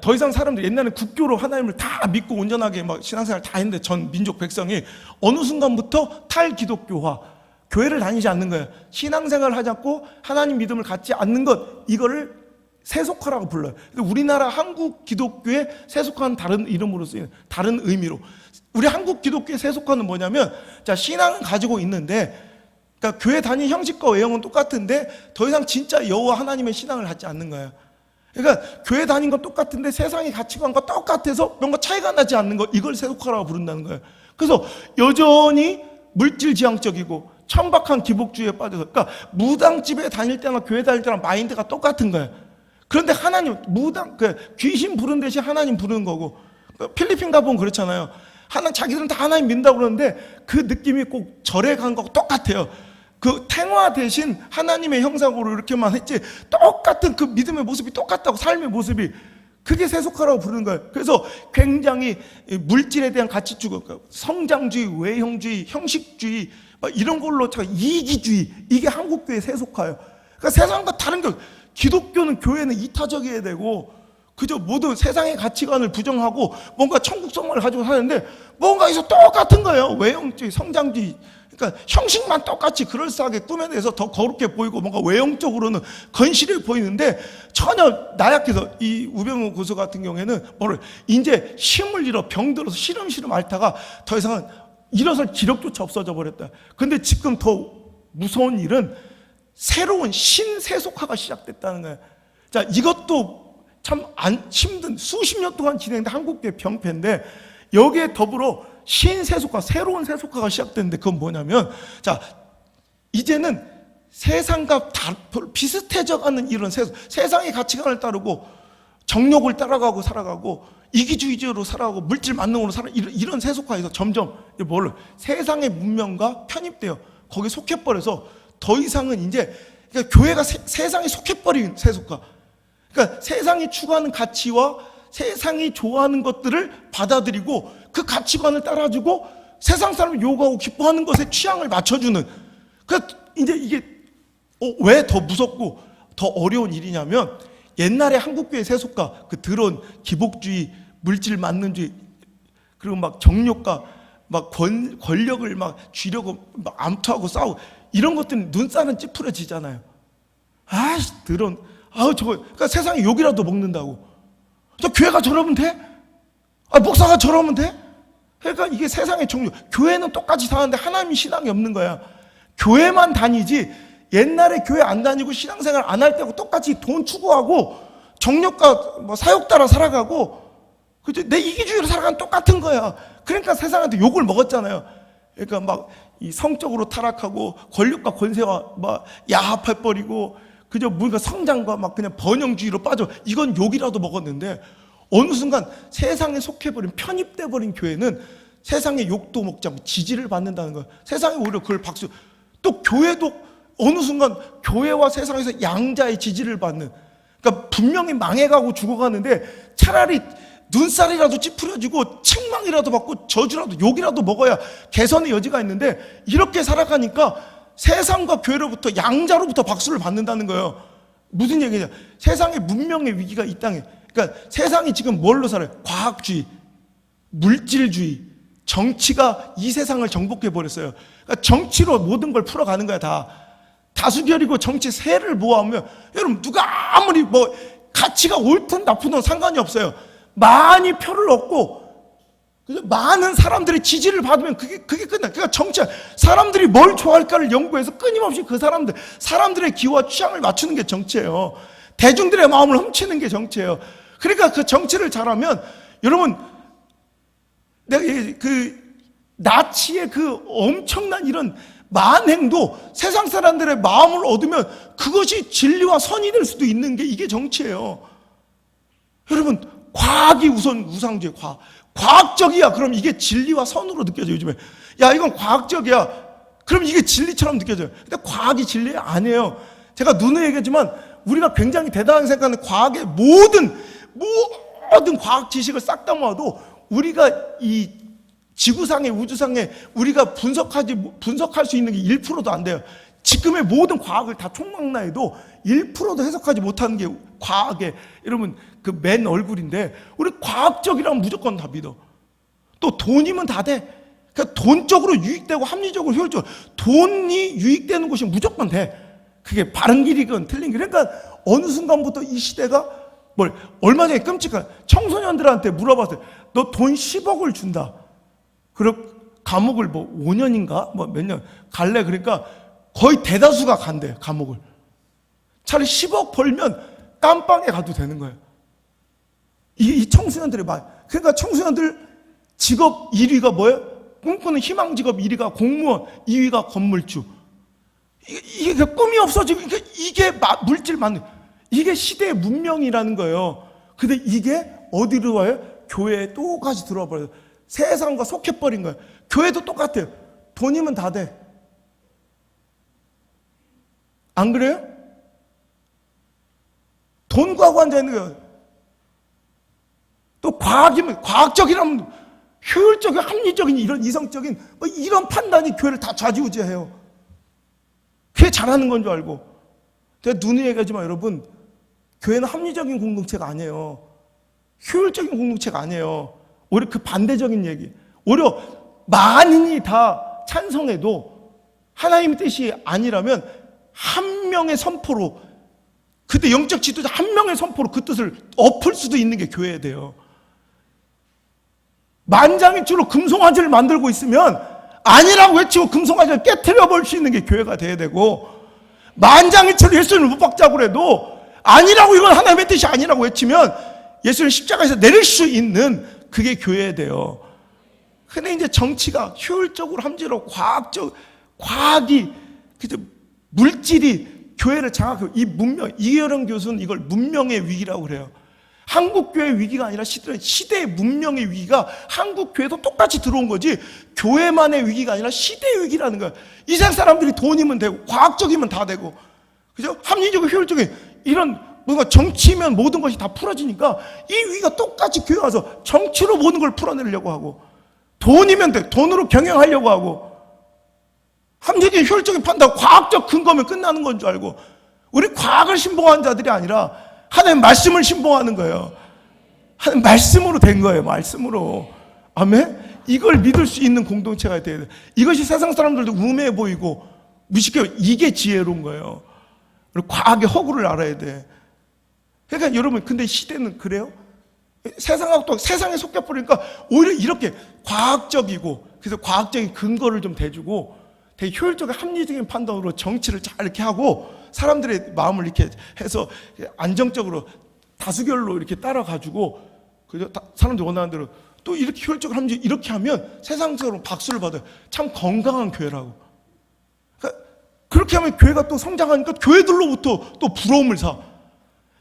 더 이상 사람들 옛날에 국교로 하나님을 다 믿고 온전하게 막 신앙생활 다 했는데 전 민족 백성이 어느 순간부터 탈기독교화, 교회를 다니지 않는 거예요. 신앙생활을 하지 않고 하나님 믿음을 갖지 않는 것, 이거를 세속화라고 불러요. 우리나라 한국 기독교의 세속화는 다른 이름으로 쓰이는, 다른 의미로. 우리 한국 기독교의 세속화는 뭐냐면, 자, 신앙은 가지고 있는데, 그러니까 교회 다니는 형식과 외형은 똑같은데 더 이상 진짜 여호와 하나님의 신앙을 갖지 않는 거예요. 그러니까 교회 다닌 건 똑같은데 세상의 가치관과 똑같아서 뭔가 차이가 나지 않는 거, 이걸 세속화라고 부른다는 거예요. 그래서 여전히 물질지향적이고 천박한 기복주의에 빠져서, 그러니까 무당집에 다닐 때나 교회 다닐 때랑 마인드가 똑같은 거예요. 그런데 하나님, 귀신 부른 대신 하나님 부르는 거고, 필리핀 가보면 그렇잖아요. 자기들은 다 하나님 믿는다고 그러는데 그 느낌이 꼭 절에 간 거하고 똑같아요. 그 탱화 대신 하나님의 형상으로 이렇게만 했지 똑같은 그 믿음의 모습이 똑같다고, 삶의 모습이. 그게 세속화라고 부르는 거예요. 그래서 굉장히 물질에 대한 가치주의, 성장주의, 외형주의, 형식주의 이런 걸로 이기주의, 이게 한국교회의 세속화예요. 그러니까 세상과 다른 게, 기독교는 교회는 이타적이어야 되고 그저 모든 세상의 가치관을 부정하고 뭔가 천국성만을 가지고 사는데 뭔가 여기서 똑같은 거예요. 외형주의, 성장주의. 그러니까 형식만 똑같이 그럴싸하게 꾸며내서 더 거룩해 보이고 뭔가 외형적으로는 건실해 보이는데 전혀 나약해서, 이 우병우 교수 같은 경우에는 이제 힘을 잃어 병들어서 시름시름 앓다가 더 이상은 일어설 기력조차 없어져 버렸다. 근데 지금 더 무서운 일은 새로운 신세속화가 시작됐다는 거예요. 자, 이것도 참 힘든 수십 년 동안 진행된 한국교회 병폐인데 여기에 더불어 신세속화, 새로운 세속화가 시작됐는데 그건 뭐냐면, 자, 이제는 세상과 비슷해져가는 이런 세상의 가치관을 따르고 정욕을 따라가고 살아가고 이기주의적으로 살아가고 물질 만능으로 이런 세속화에서 점점 세상의 문명과 편입돼요. 거기에 속해버려서 더 이상은 이제, 그러니까 교회가 세상에 속해버린 세속화. 그러니까 세상이 추구하는 가치와 세상이 좋아하는 것들을 받아들이고 그 가치관을 따라주고 세상 사람을 요구하고 기뻐하는 것에 취향을 맞춰주는. 그러니까 이제 이게 왜 더 무섭고 더 어려운 일이냐면, 옛날에 한국교회 세속화, 그 더러운 기복주의, 물질 만능주의, 그리고 막 정욕과 막 권력을 막 쥐려고 막 암투하고 싸우고 이런 것들은 눈살은 찌푸려지잖아요. 아이씨, 더러운, 그러니까 세상에 욕이라도 먹는다고. 저 교회가 저러면 돼? 목사가 저러면 돼? 그러니까 이게 세상의 정욕. 교회는 똑같이 사는데 하나님이 신앙이 없는 거야. 교회만 다니지 옛날에 교회 안 다니고 신앙생활 안 할 때하고 똑같이 돈 추구하고 정욕과 사욕 따라 살아가고, 그죠? 내 이기주의로 살아가는 똑같은 거야. 그러니까 세상한테 욕을 먹었잖아요. 그러니까 막 이 성적으로 타락하고 권력과 권세와 막 야합해버리고 그저 뭔가 성장과 막 그냥 번영주의로 빠져. 이건 욕이라도 먹었는데 어느 순간 세상에 속해버린, 편입돼버린 교회는 세상의 욕도 먹지 않고 지지를 받는다는 거예요. 세상이 오히려 그걸 박수. 또 교회도 어느 순간 교회와 세상에서 양자의 지지를 받는, 그러니까 분명히 망해가고 죽어가는데 차라리 눈살이라도 찌푸려지고 책망이라도 받고 저주라도 욕이라도 먹어야 개선의 여지가 있는데, 이렇게 살아가니까 세상과 교회로부터 양자로부터 박수를 받는다는 거예요. 무슨 얘기냐? 세상에 문명의 위기가 이 땅에, 그러니까 세상이 지금 뭘로 살아요? 과학주의, 물질주의, 정치가 이 세상을 정복해 버렸어요. 그러니까 정치로 모든 걸 풀어가는 거야. 다 다수결이고 정치 세를 모아오면, 여러분 누가 아무리 뭐 가치가 옳든 나쁘든 상관이 없어요. 많이 표를 얻고 많은 사람들의 지지를 받으면 그게 끝나. 그러니까 정치, 사람들이 뭘 좋아할까를 연구해서 끊임없이 그 사람들의 기호와 취향을 맞추는 게 정치예요. 대중들의 마음을 훔치는 게 정치예요. 그러니까 그 정치를 잘하면, 여러분 내가 그 나치의 그 엄청난 이런 만행도 세상 사람들의 마음을 얻으면 그것이 진리와 선이 될 수도 있는 게 이게 정치예요. 여러분, 과학이 우상주의, 과학적이야. 그럼 이게 진리와 선으로 느껴져요. 요즘에 야 이건 과학적이야. 그럼 이게 진리처럼 느껴져요. 근데 과학이 진리 아니에요. 제가 누누이 얘기하지만 우리가 굉장히 대단하게 생각하는 과학의 모든 과학 지식을 싹 다 모아도 우리가 이 지구상의, 우주상에 우리가 분석할 수 있는 게 1%도 안 돼요. 지금의 모든 과학을 다 총망라해도 1%도 해석하지 못하는 게 과학의, 여러분 그 맨 얼굴인데, 우리 과학적이라면 무조건 다 믿어. 또 돈이면 다 돼. 그러니까 돈적으로 유익되고 합리적으로 효율적으로 돈이 유익되는 곳이 무조건 돼. 그게 바른 길이건 틀린 길. 그러니까 어느 순간부터 이 시대가 얼마 전에 끔찍한, 청소년들한테 물어봤어요. 너 돈 10억을 준다. 그럼 감옥을 5년인가 몇 년 갈래? 그러니까 거의 대다수가 간대, 감옥을. 차라리 10억 벌면 깜빵에 가도 되는 거예요. 이 청소년들의 말. 그러니까 청소년들 직업 1위가 뭐예요? 꿈꾸는 희망 직업 1위가 공무원, 2위가 건물주. 이게 꿈이 없어지고, 이게 물질 만든, 이게 시대의 문명이라는 거예요. 근데 이게 어디로 와요? 교회에 똑같이 들어와 버려요. 세상과 속해버린 거예요. 교회도 똑같아요. 돈이면 다 돼. 안 그래요? 돈 구하고 앉아있는 거예요. 또 과학적이라면 효율적인, 합리적인, 이런 이성적인 이런 판단이 교회를 다 좌지우지해요. 그게 잘하는 건 줄 알고. 제가 누누이 얘기하지만 여러분, 교회는 합리적인 공동체가 아니에요. 효율적인 공동체가 아니에요. 오히려 그 반대적인 얘기. 오히려 만인이 다 찬성해도 하나님의 뜻이 아니라면 한 명의 선포로, 그때 영적 지도자 한 명의 선포로 그 뜻을 엎을 수도 있는 게 교회에 돼요. 만장일치로 금송아지를 만들고 있으면 아니라고 외치고 금송아지를 깨트려 볼 수 있는 게 교회가 돼야 되고, 만장일치로 예수님을 못 박자고 해도 아니라고, 이건 하나님의 뜻이 아니라고 외치면 예수님 십자가에서 내릴 수 있는 그게 교회에 돼요. 근데 이제 정치가 효율적으로, 함지로 과학이, 물질이 교회를 장악하고, 이 문명, 이혜령 교수는 이걸 문명의 위기라고 그래요. 한국교회의 위기가 아니라 시대의 문명의 위기가 한국교회도 똑같이 들어온 거지, 교회만의 위기가 아니라 시대의 위기라는 거야. 이 세상 사람들이 돈이면 되고, 과학적이면 다 되고, 그죠? 합리적이고 효율적인 이런 뭔가 정치면 모든 것이 다 풀어지니까 이 위기가 똑같이 교회 와서 정치로 모든 걸 풀어내려고 하고, 돈이면 돼. 돈으로 경영하려고 하고, 합리적인 효율적인 판단, 과학적 근거면 끝나는 건 줄 알고, 우리 과학을 신봉한 자들이 아니라 하나님 말씀을 신봉하는 거예요. 하나님 말씀으로 된 거예요. 말씀으로. 아멘? 이걸 믿을 수 있는 공동체가 돼야 돼. 이것이 세상 사람들도 우매해 보이고 무식해, 이게 지혜로운 거예요. 그리고 과학의 허구를 알아야 돼. 그러니까 여러분, 근데 시대는 그래요? 세상하고 세상에 속여버리니까 오히려 이렇게 과학적이고, 그래서 과학적인 근거를 좀 대주고 되게 효율적인 합리적인 판단으로 정치를 잘 이렇게 하고 사람들의 마음을 이렇게 해서 안정적으로 다수결로 이렇게 따라가지고, 그죠? 사람들이 원하는 대로 또 이렇게 효율적으로 하면 이렇게 하면 세상적으로 박수를 받아요. 참 건강한 교회라고. 그러니까 그렇게 하면 교회가 또 성장하니까 교회들로부터 또 부러움을 사.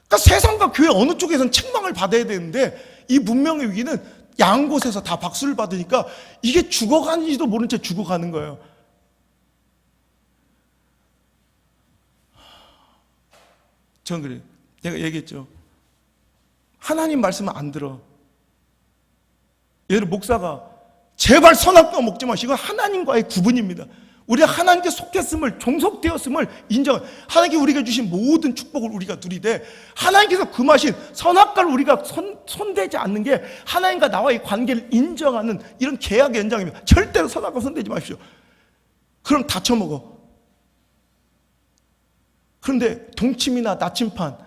그러니까 세상과 교회 어느 쪽에서는 책망을 받아야 되는데 이 문명의 위기는 양 곳에서 다 박수를 받으니까 이게 죽어가는지도 모른 채 죽어가는 거예요. 전 그래요. 내가 얘기했죠. 하나님 말씀은 안 들어. 예를 들어 목사가 제발 선악과 먹지 마시고 하나님과의 구분입니다. 우리가 하나님께 속했음을, 종속되었음을 인정. 하나님께 우리가 주신 모든 축복을 우리가 누리되 하나님께서 금하신 선악과를 우리가 손대지 않는 게 하나님과 나와의 관계를 인정하는 이런 계약의 연장입니다. 절대로 선악과 손대지 마십시오. 그럼 다쳐먹어. 그런데 동침이나 나침판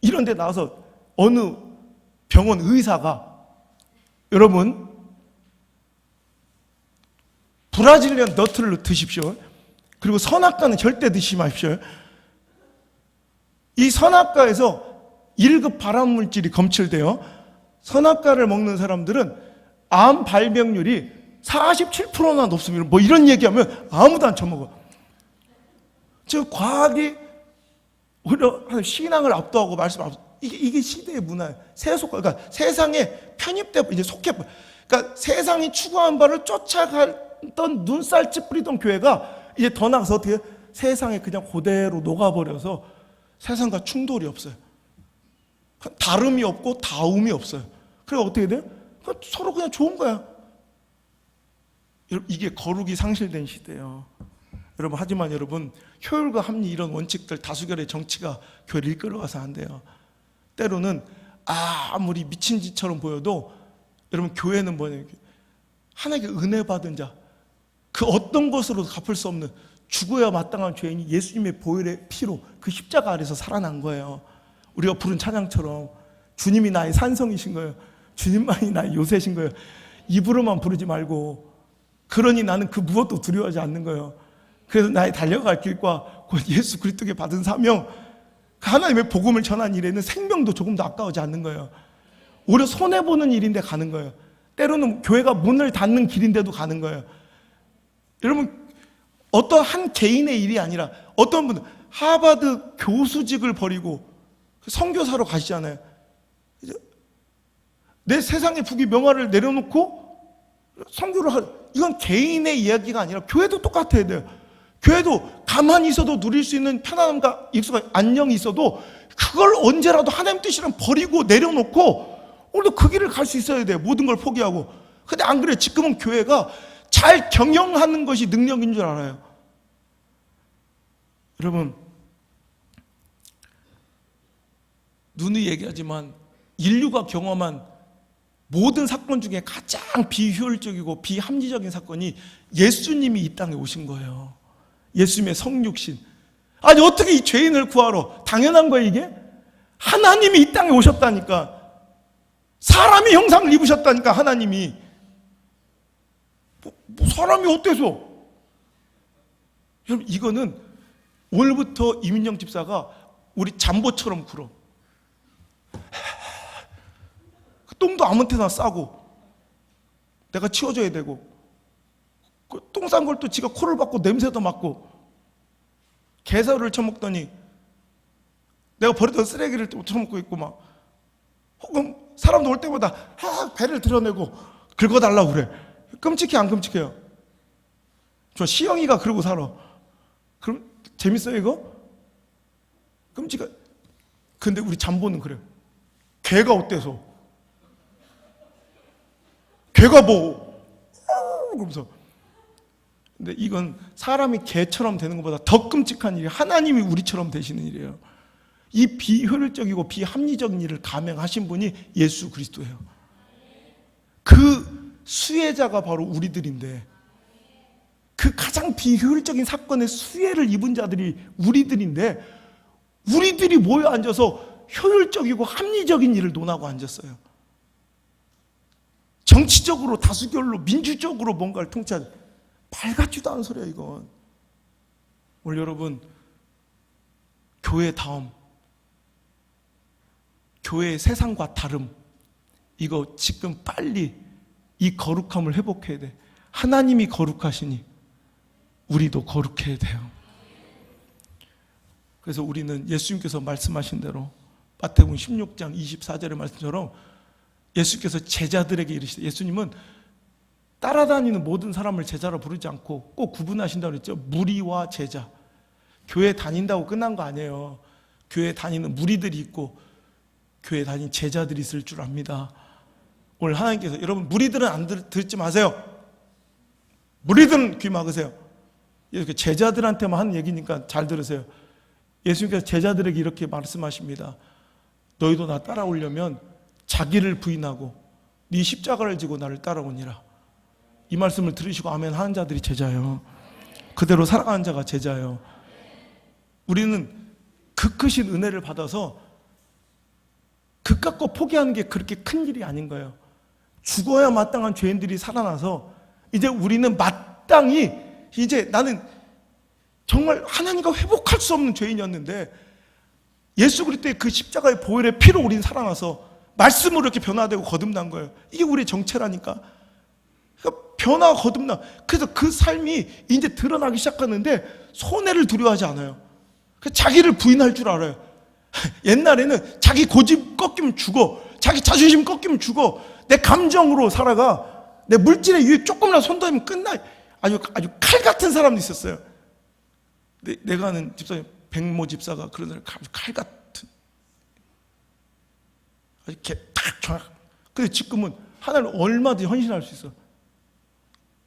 이런 데 나와서 어느 병원 의사가 여러분 브라질리언 너트를 드십시오. 그리고 선악과는 절대 드시지 마십시오. 이 선악과에서 1급 발암물질이 검출돼요. 선악과를 먹는 사람들은 암 발병률이 47%나 높습니다. 뭐 이런 얘기하면 아무도 안 처먹어. 즉 과학이 오히려 신앙을 압도하고 말씀 압도. 이게 시대의 문화예요. 그러니까 세상에 편입돼 이제 속해. 그러니까 세상이 추구한 바를 쫓아갔던 눈살 찌푸리던 교회가 이제 더 나가서 어떻게 세상에 그냥 그대로 녹아버려서 세상과 충돌이 없어요. 다름이 없고 다움이 없어요. 그래서 어떻게 돼요? 서로 그냥 좋은 거야. 여러분 이게 거룩이 상실된 시대예요. 여러분 하지만 여러분 효율과 합리 이런 원칙들 다수결의 정치가 교회를 이끌어가서 안 돼요. 때로는 아무리 미친 짓처럼 보여도 여러분 교회는 뭐냐, 하나님께 은혜 받은 자, 그 어떤 것으로도 갚을 수 없는 죽어야 마땅한 죄인이 예수님의 보혈의 피로 그 십자가 아래서 살아난 거예요. 우리가 부른 찬양처럼 주님이 나의 산성이신 거예요. 주님만이 나의 요새신 거예요. 입으로만 부르지 말고, 그러니 나는 그 무엇도 두려워하지 않는 거예요. 그래서 나의 달려갈 길과 곧 예수 그리스도께 받은 사명, 하나님의 복음을 전하는 일에는 생명도 조금도 아까워지 않는 거예요. 오히려 손해보는 일인데 가는 거예요. 때로는 교회가 문을 닫는 길인데도 가는 거예요. 여러분 어떤 한 개인의 일이 아니라 어떤 분은 하버드 교수직을 버리고 선교사로 가시잖아요. 내 세상의 부귀 명화를 내려놓고 선교를 이건 개인의 이야기가 아니라 교회도 똑같아야 돼요. 교회도 가만히 있어도 누릴 수 있는 편안함과 익숙한 안녕이 있어도 그걸 언제라도 하나님 뜻이랑 버리고 내려놓고 오늘도 그 길을 갈 수 있어야 돼요. 모든 걸 포기하고. 근데 안 그래요. 지금은 교회가 잘 경영하는 것이 능력인 줄 알아요. 여러분 누누이 얘기하지만 인류가 경험한 모든 사건 중에 가장 비효율적이고 비합리적인 사건이 예수님이 이 땅에 오신 거예요. 예수님의 성육신. 아니 어떻게 이 죄인을 구하러, 당연한 거예요 이게? 하나님이 이 땅에 오셨다니까. 사람의 형상을 입으셨다니까. 하나님이 뭐 사람이 어때서? 여러분 이거는 오늘부터 이민정 집사가 우리 잠보처럼 굴어. 그 똥도 아무 데나 싸고 내가 치워줘야 되고, 그 똥 싼 걸 또 지가 코를 박고 냄새도 맡고, 개사를 처먹더니 내가 버리던 쓰레기를 또 처먹고 있고, 막 혹은 사람도 올 때마다 배를 드러내고 긁어달라고 그래. 끔찍해 안 끔찍해요? 저 시영이가 그러고 살아. 그럼 재밌어요 이거? 끔찍해. 근데 우리 잠보는 그래요. 개가 어때서? 개가 뭐 그러면서. 근데 이건 사람이 개처럼 되는 것보다 더 끔찍한 일이 하나님이 우리처럼 되시는 일이에요. 이 비효율적이고 비합리적인 일을 감행하신 분이 예수 그리스도예요. 그 수혜자가 바로 우리들인데, 그 가장 비효율적인 사건의 수혜를 입은 자들이 우리들인데, 우리들이 모여 앉아서 효율적이고 합리적인 일을 논하고 앉았어요. 정치적으로 다수결로 민주적으로 뭔가를 통치하는, 말 같지도 않은 소리야 이건. 오늘 여러분 교회 다음, 교회의 세상과 다름, 이거 지금 빨리 이 거룩함을 회복해야 돼. 하나님이 거룩하시니 우리도 거룩해야 돼요. 그래서 우리는 예수님께서 말씀하신 대로 마태복음 16장 24절의 말씀처럼 예수께서 제자들에게 이르시되, 예수님은 따라다니는 모든 사람을 제자로 부르지 않고 꼭 구분하신다고 그랬죠. 무리와 제자. 교회 다닌다고 끝난 거 아니에요. 교회 다니는 무리들이 있고 교회 다니는 제자들이 있을 줄 압니다. 오늘 하나님께서, 여러분 무리들은 안 듣지 마세요. 무리들은 귀 막으세요. 이렇게 제자들한테만 하는 얘기니까 잘 들으세요. 예수님께서 제자들에게 이렇게 말씀하십니다. 너희도 나 따라오려면 자기를 부인하고 네 십자가를 지고 나를 따라오니라. 이 말씀을 들으시고 아멘 하는 자들이 제자예요. 그대로 살아가는 자가 제자예요. 우리는 그 크신 은혜를 받아서 그 깎고 포기하는 게 그렇게 큰 일이 아닌 거예요. 죽어야 마땅한 죄인들이 살아나서 이제 우리는 마땅히, 이제 나는 정말 하나님과 회복할 수 없는 죄인이었는데 예수 그리스도의 그 십자가의 보혈의 피로 우리는 살아나서 말씀으로 이렇게 변화되고 거듭난 거예요. 이게 우리의 정체라니까. 그러니까 변화가 거듭나. 그래서 그 삶이 이제 드러나기 시작하는데 손해를 두려워하지 않아요. 자기를 부인할 줄 알아요. 옛날에는 자기 고집 꺾이면 죽어, 자기 자존심 꺾이면 죽어, 내 감정으로 살아가, 내 물질의 유익 조금이라도 손대면 끝나. 아주 칼 같은 사람도 있었어요. 내가 아는 집사님 백모 집사가 그런 사람, 칼 같은, 이렇게 딱 정확. 근데 지금은 하나님 얼마든지 헌신할 수 있어.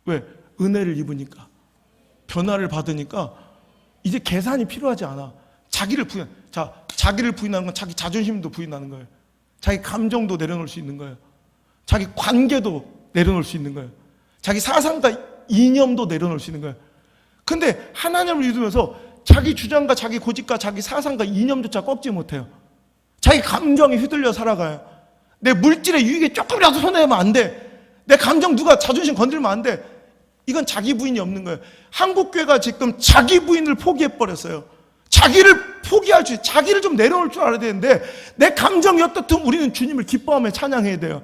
왜? 은혜를 입으니까, 변화를 받으니까 이제 계산이 필요하지 않아. 자기를 부인. 자, 자기를 부인하는 건 자기 자존심도 부인하는 거예요. 자기 감정도 내려놓을 수 있는 거예요. 자기 관계도 내려놓을 수 있는 거예요. 자기 사상과 이념도 내려놓을 수 있는 거예요. 근데 하나님을 믿으면서 자기 주장과 자기 고집과 자기 사상과 이념조차 꺾지 못해요. 자기 감정에 휘둘려 살아가요. 내 물질의 유익에 조금이라도 손해하면 안 돼. 내 감정 누가 자존심 건들면 안 돼. 이건 자기 부인이 없는 거예요. 한국교회가 지금 자기 부인을 포기해버렸어요. 자기를 포기할 수, 자기를 좀 내려놓을 줄 알아야 되는데, 내 감정이 어떻든 우리는 주님을 기뻐하며 찬양해야 돼요.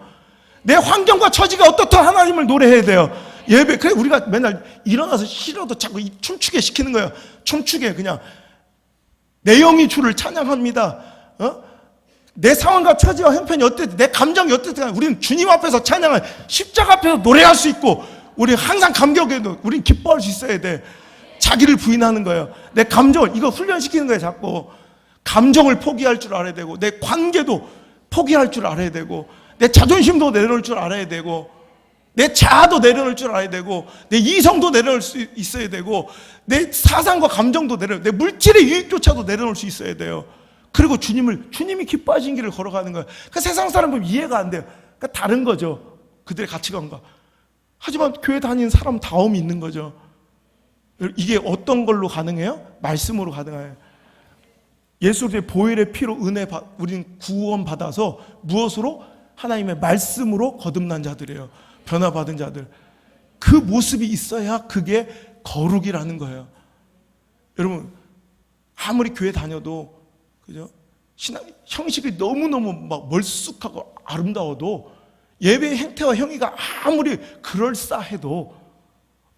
내 환경과 처지가 어떻든 하나님을 노래해야 돼요. 예배, 그래 우리가 맨날 일어나서 싫어도 자꾸 춤추게 시키는 거예요. 춤추게 그냥. 내 영이 주를 찬양합니다. 내 상황과 처지와 형편이 어땠든, 내 감정이 어땠든 우리는 주님 앞에서 찬양을, 십자가 앞에서 노래할 수 있고, 우리 항상 감격에도 우리는 기뻐할 수 있어야 돼. 자기를 부인하는 거예요. 내 감정을, 이거 훈련시키는 거예요. 자꾸 감정을 포기할 줄 알아야 되고, 내 관계도 포기할 줄 알아야 되고, 내 자존심도 내려놓을 줄 알아야 되고, 내 자아도 내려놓을 줄 알아야 되고, 내 이성도 내려놓을 수 있어야 되고, 내 사상과 감정도 내 물질의 유익조차도 내려놓을 수 있어야 돼요. 그리고 주님이 기뻐하신 길을 걸어가는 거예요. 그러니까 세상 사람 보면 이해가 안 돼요. 그러니까 다른 거죠. 그들의 가치관과. 하지만 교회 다니는 사람 다움이 있는 거죠. 이게 어떤 걸로 가능해요? 말씀으로 가능해요. 예수의 보혈의 피로 우리는 구원 받아서 무엇으로? 하나님의 말씀으로 거듭난 자들이에요. 변화받은 자들. 그 모습이 있어야 그게 거룩이라는 거예요. 여러분, 아무리 교회 다녀도, 그죠? 신앙 형식이 너무너무 막 멀쑥하고 아름다워도, 예배의 행태와 형의가 아무리 그럴싸해도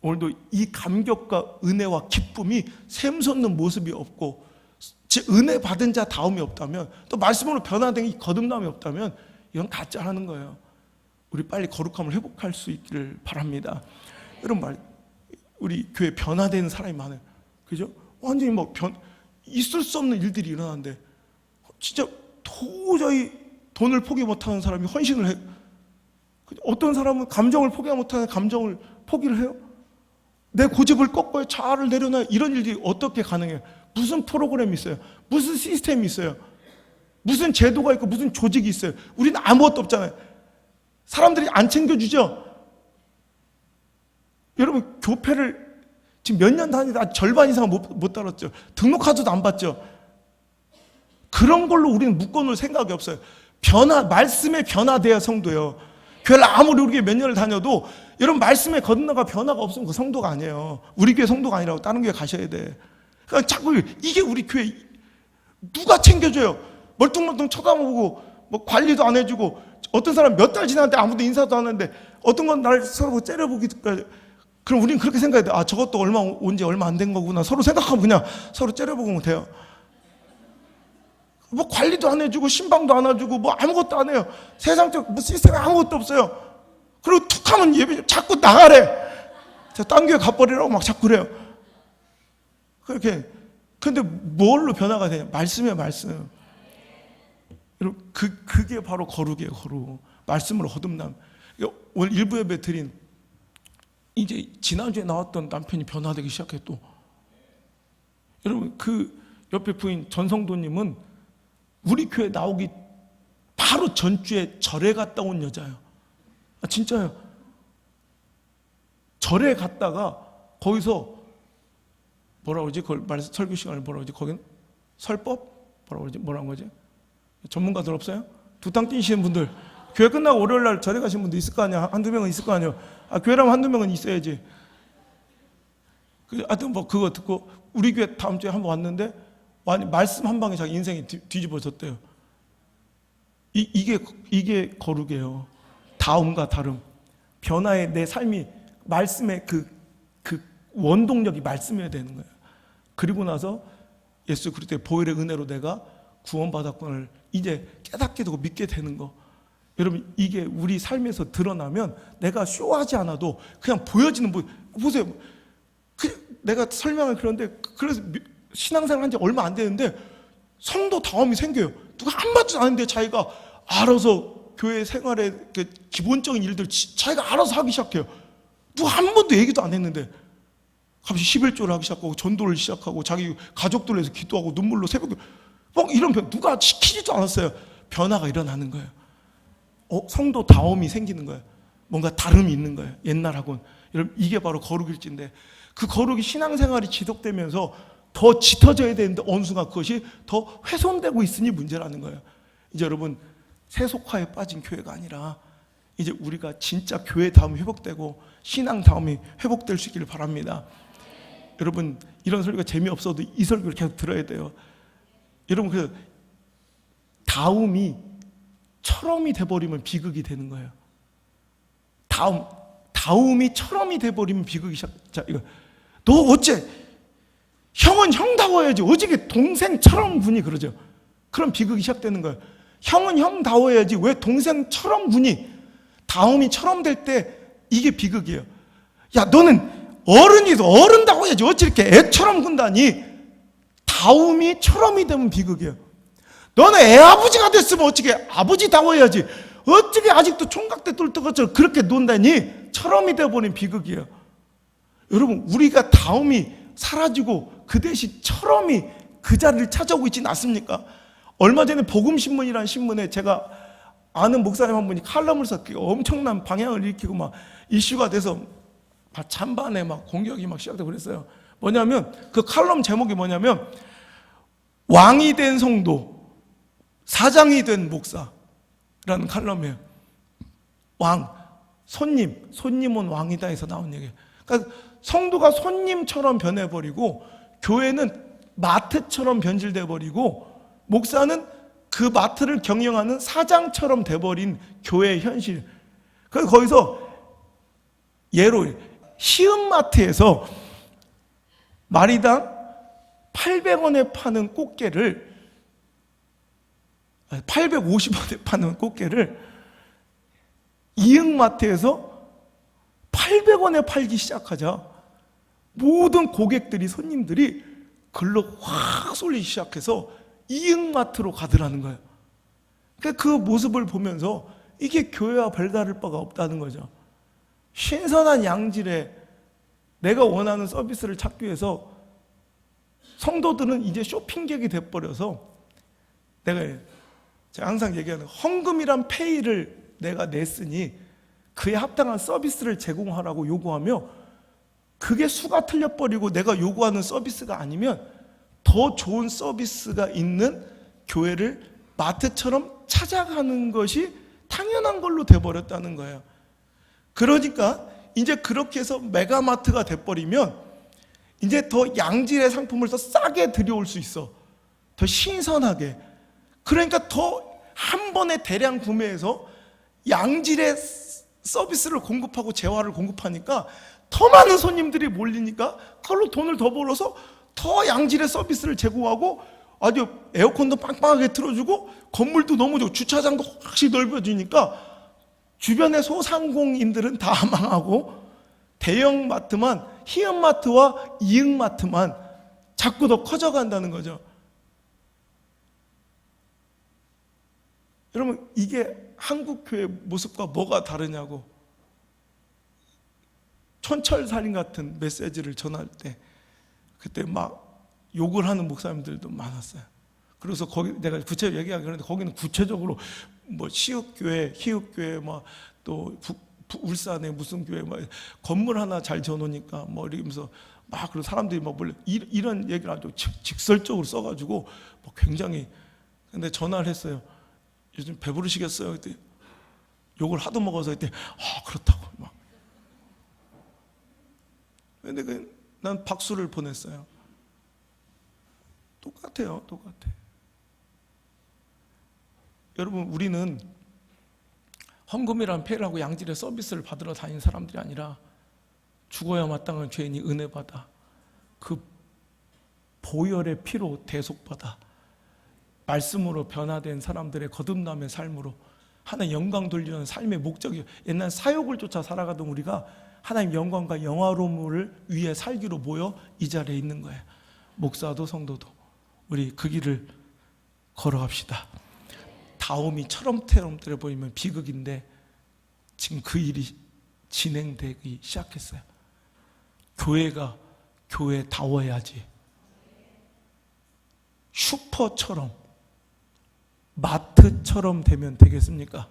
오늘도 이 감격과 은혜와 기쁨이 샘솟는 모습이 없고, 은혜 받은 자 다움이 없다면, 또 말씀으로 변화된 이 거듭남이 없다면 이건 가짜라는 거예요. 우리 빨리 거룩함을 회복할 수 있기를 바랍니다. 여러분, 우리 교회 변화되는 사람이 많아요. 그죠? 완전히 있을 수 없는 일들이 일어나는데, 진짜 도저히 돈을 포기 못하는 사람이 헌신을 해요. 어떤 사람은 감정을 포기 못하는 감정을 포기를 해요. 내 고집을 꺾어요. 자아를 내려놔요. 이런 일들이 어떻게 가능해요? 무슨 프로그램이 있어요? 무슨 시스템이 있어요? 무슨 제도가 있고 무슨 조직이 있어요? 우리는 아무것도 없잖아요. 사람들이 안 챙겨주죠? 여러분, 교회를 지금 몇 년 다니다 절반 이상 못 달았죠. 등록카드도 안 받죠. 그런 걸로 우리는 묶어놓을 생각이 없어요. 말씀에 변화돼야 성도예요. 교회를 아무리 우리 교회 몇 년을 다녀도, 여러분, 말씀에 거듭나가 변화가 없으면 그 성도가 아니에요. 우리 교회 성도가 아니라고 다른 교회 가셔야 돼. 그러니까 자꾸 이게 우리 교회 누가 챙겨줘요? 멀뚱멀뚱 쳐다보고 관리도 안 해주고 어떤 사람 몇 달 지났는데 아무도 인사도 안 하는데 어떤 건 날 서로 째려보기까지. 그럼 우리는 그렇게 생각해야 돼. 아, 저것도 온 지 얼마 안 된 거구나. 서로 생각하면 그냥 서로 째려보면 돼요. 뭐 관리도 안 해주고 신방도 안 해주고 뭐 아무것도 안 해요. 세상적 뭐 시스템이 아무것도 없어요. 그리고 툭 하면 예배 자꾸 나가래. 저 딴 교회 가버리라고 막 자꾸 그래요. 그렇게. 근데 뭘로 변화가 되냐? 말씀이에요, 말씀. 여러분, 그게 바로 거룩이에요, 거룩. 말씀으로 거듭남. 오늘 일부 예배 드린, 이제 지난주에 나왔던 남편이 변화되기 시작해 또. 여러분, 그 옆에 부인 전성도님은 우리 교회 나오기 바로 전주에 절에 갔다 온 여자예요. 아, 진짜요. 절에 갔다가 거기서 뭐라고 그러지? 그걸 설교 시간을 뭐라고 그러지? 거긴 설법? 뭐라고 그러지? 뭐라고 그러지? 전문가들 없어요? 두탕 뛰시는 분들, 교회 끝나고 월요일 날 절에 가신 분도 있을 거 아니야. 한두 명은 있을 거 아니야. 아, 교회라면 한두 명은 있어야지. 하여튼 뭐 그거 듣고 우리 교회 다음 주에 한번 왔는데 말씀 한 방에 자기 인생이 뒤집어졌대요. 이게 거룩이에요. 다음과 다름. 변화의 내 삶이 말씀의 그 원동력이 말씀이어야 되는 거예요. 그리고 나서 예수 그리스도의 보혈의 은혜로 내가 구원받았건을 이제 깨닫게 되고 믿게 되는 거. 여러분, 이게 우리 삶에서 드러나면 내가 쇼하지 않아도 그냥 보여지는, 보세요. 내가 설명을 그런데, 그래서 신앙생활 한 지 얼마 안 되는데 성도 다움이 생겨요. 누가 한마디도 안 했는데 자기가 알아서 교회 생활의 기본적인 일들 자기가 알아서 하기 시작해요. 누가 한 번도 얘기도 안 했는데 갑자기 11조를 하기 시작하고 전도를 시작하고 자기 가족들을 위해서 기도하고 눈물로 새벽에 막 이런 누가 시키지도 않았어요. 변화가 일어나는 거예요. 성도 다움이 생기는 거예요. 뭔가 다름이 있는 거예요. 옛날하고는. 여러분, 이게 바로 거룩일진데, 그 거룩이 신앙생활이 지속되면서 더 짙어져야 되는데 어느 순간 그것이 더 훼손되고 있으니 문제라는 거예요. 이제 여러분, 세속화에 빠진 교회가 아니라 이제 우리가 진짜 교회 다음이 회복되고 신앙 다음이 회복될 수 있기를 바랍니다. 여러분, 이런 설교가 재미없어도 이 설교를 계속 들어야 돼요. 여러분, 그 다음이 철험이 돼버리면 비극이 되는 거예요. 다음이 철험이 돼버리면 비극이 시작. 자, 이거 너 어째 형은 형다워야지. 어떻게 동생처럼 군이 그러죠. 그럼 비극이 시작되는 거예요. 형은 형다워야지. 왜 동생처럼 군이 다음이 철험될 때 이게 비극이에요. 야, 너는 어른이도 어른다워야지. 어찌 이렇게 애처럼 군다니. 다음이 철험이 되면 비극이에요. 너는 애 아버지가 됐으면 어떻게 아버지다워야지. 어떻게 아직도 총각대 똘똘것처럼 그렇게 논다니. 철험이 되어버린 비극이에요. 여러분, 우리가 다음이 사라지고 그 대신 철험이 그 자리를 찾아오고 있지는 않습니까? 얼마 전에 복음신문이라는 신문에 제가 아는 목사님 한 분이 칼럼을 썼고 엄청난 방향을 일으키고 막 이슈가 돼서 찬반에 막 공격이 막 시작되고 그랬어요. 뭐냐면 그 칼럼 제목이 뭐냐면 왕이 된 성도, 사장이 된 목사라는 칼럼이에요. 손님은 왕이다 해서 나온 얘기예요. 그러니까 성도가 손님처럼 변해버리고 교회는 마트처럼 변질돼버리고 목사는 그 마트를 경영하는 사장처럼 돼버린 교회의 현실. 그래서 거기서 예로 시음마트에서 마리당 800원에 파는 꽃게를 850원에 파는 꽃게를 이응마트에서 800원에 팔기 시작하자 모든 고객들이, 손님들이 글로 확 쏠리기 시작해서 이응마트로 가더라는 거예요. 그러니까 그 모습을 보면서 이게 교회와 별다를 바가 없다는 거죠. 신선한 양질의 내가 원하는 서비스를 찾기 위해서 성도들은 이제 쇼핑객이 돼버려서 제가 항상 얘기하는 헌금이란 페이를 내가 냈으니 그에 합당한 서비스를 제공하라고 요구하며 그게 수가 틀려버리고 내가 요구하는 서비스가 아니면 더 좋은 서비스가 있는 교회를 마트처럼 찾아가는 것이 당연한 걸로 돼버렸다는 거예요. 그러니까 이제 그렇게 해서 메가마트가 돼버리면 이제 더 양질의 상품을 더 싸게 들여올 수 있어. 더 신선하게. 그러니까 더 한 번에 대량 구매해서 양질의 서비스를 공급하고 재화를 공급하니까 더 많은 손님들이 몰리니까 그걸로 돈을 더 벌어서 더 양질의 서비스를 제공하고 아주 에어컨도 빵빵하게 틀어주고 건물도 너무 좋고 주차장도 확실히 넓어지니까 주변의 소상공인들은 다 망하고 대형마트만, 희연마트와 이응마트만 자꾸 더 커져간다는 거죠. 여러분, 이게 한국교회 모습과 뭐가 다르냐고. 촌철살인 같은 메시지를 전할 때 그때 막 욕을 하는 목사님들도 많았어요. 그래서 거기 내가 구체적으로 얘기하기 그런데 거기는 구체적으로 뭐 시읍교회, 희읍교회, 뭐 또 울산에 무슨 교회, 뭐 건물 하나 잘 지어놓으니까 뭐 이러면서 막 그런 사람들이 막 몰래 이런 얘기를 아주 직설적으로 써가지고 뭐 굉장히. 근데 전화를 했어요. 요즘 배부르시겠어요? 그때 욕을 하도 먹어서 그때 그렇다고 막. 근데 난 박수를 보냈어요. 똑같아요, 똑같아. 여러분, 우리는 헌금이란 폐를 하고 양질의 서비스를 받으러 다니는 사람들이 아니라 죽어야 마땅한 죄인이 은혜 받아 그 보혈의 피로 대속받아 말씀으로 변화된 사람들의 거듭남의 삶으로 하나님 영광 돌리는 삶의 목적이, 옛날 사욕을 쫓아 살아가던 우리가 하나님 영광과 영화로움을 위해 살기로 모여 이 자리에 있는 거예요. 목사도 성도도 우리 그 길을 걸어갑시다. 다움이 철험태럼들에 보이면 비극인데 지금 그 일이 진행되기 시작했어요. 교회가 교회다워야지. 슈퍼처럼 마트처럼 되면 되겠습니까?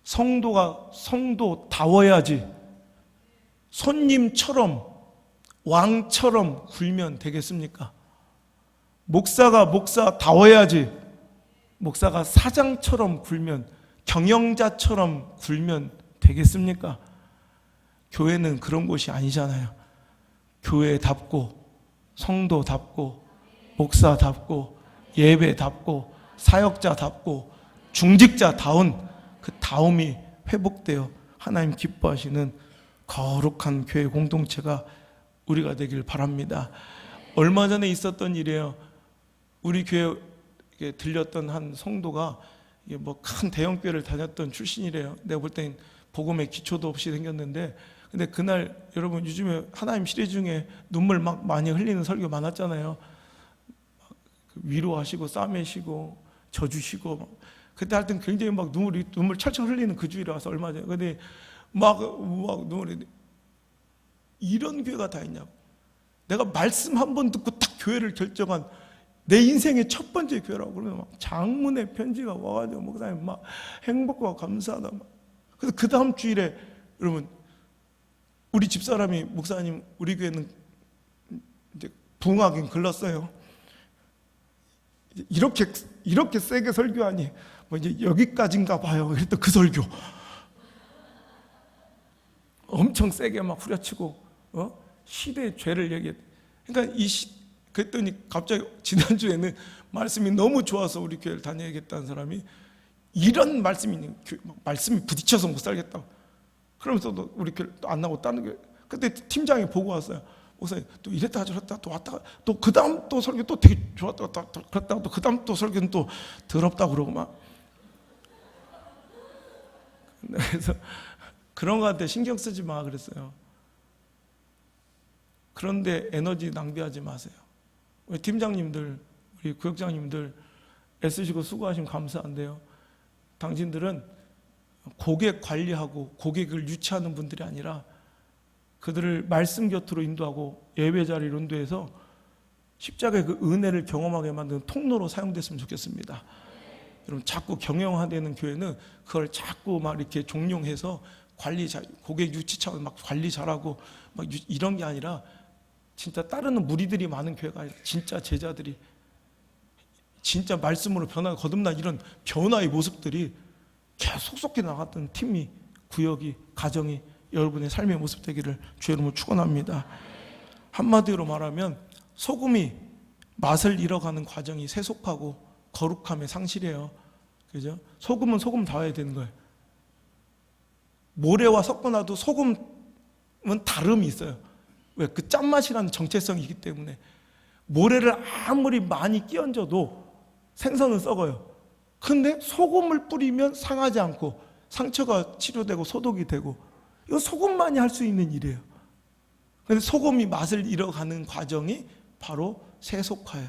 성도가 성도다워야지. 손님처럼 왕처럼 굴면 되겠습니까? 목사가 목사다워야지. 목사가 사장처럼 굴면, 경영자처럼 굴면 되겠습니까? 교회는 그런 곳이 아니잖아요. 교회답고 성도답고 목사답고 예배답고 사역자답고 중직자다운 그 다움이 회복되어 하나님 기뻐하시는 거룩한 교회 공동체가 우리가 되길 바랍니다. 얼마 전에 있었던 일이에요. 우리 교회에 들렸던 한 성도가 뭐 큰 대형 교회를 다녔던 출신이래요. 내가 볼 땐 복음의 기초도 없이 생겼는데, 근데 그날 여러분 요즘에 하나님 시리즈 중에 눈물 막 많이 흘리는 설교 많았잖아요. 위로하시고 싸매시고 져주시고, 그때 할 땐 굉장히 막 눈물 철철 흘리는 그 주일에 와서 얼마 전에. 근데 막 눈물이, 이런 교회가 다 있냐고. 내가 말씀 한 번 듣고 딱 교회를 결정한 내 인생의 첫 번째 교회라고. 그러면 막 장문의 편지가 와가지고 목사님 막 행복과 감사하다 막. 그래서 그 다음 주일에 여러분 우리 집사람이 목사님 우리 교회는 이제 부흥하긴 글렀어요. 이렇게 세게 설교하니 뭐 이제 여기까지인가 봐요. 그랬더니 그 설교 엄청 세게 막 후려치고 시대의 죄를 얘기했. 그러니까 그랬더니 갑자기 지난주에는 말씀이 너무 좋아서 우리 교회를 다녀야겠다는 사람이 이런 말씀이 부딪혀서 못 살겠다고 그러면서도 우리 교회 또 안 나오고 다른 교회. 그때 팀장이 보고 왔어요. 목사님 또 이랬다가 저랬다가 또 왔다가 또 그 다음 또 설교 또 되게 좋았다가 그랬다가 또 그 다음 또 설교는 또 더럽다고 그러고 막. 그래서 그런 거한테 신경 쓰지 마 그랬어요. 그런데 에너지 낭비하지 마세요. 우리 팀장님들, 우리 구역장님들 애쓰시고 수고하시면 감사한데요. 당신들은 고객 관리하고 고객을 유치하는 분들이 아니라 그들을 말씀 곁으로 인도하고 예배 자리로 인도해서 십자가의 그 은혜를 경험하게 만드는 통로로 사용됐으면 좋겠습니다. 여러분 자꾸 경영화되는 교회는 그걸 자꾸 막 이렇게 종용해서 고객 유치 차원 막 관리 잘하고 막 이런 게 아니라 진짜 따르는 무리들이 많은 교회가 아니라 진짜 제자들이 진짜 말씀으로 변화가 거듭난 이런 변화의 모습들이 계속 속속히 나갔던 팀이, 구역이, 가정이 여러분의 삶의 모습 되기를 주의 이름으로 축원합니다. 한마디로 말하면 소금이 맛을 잃어가는 과정이 세속하고 거룩함의 상실이에요. 그죠? 소금은 소금다워야 되는 거예요. 모래와 섞어놔도 소금은 다름이 있어요. 왜? 그 짠맛이라는 정체성이 있기 때문에. 모래를 아무리 많이 끼얹어도 생선은 썩어요. 근데 소금을 뿌리면 상하지 않고 상처가 치료되고 소독이 되고, 이거 소금만이 할 수 있는 일이에요. 그런데 소금이 맛을 잃어가는 과정이 바로 세속화예요.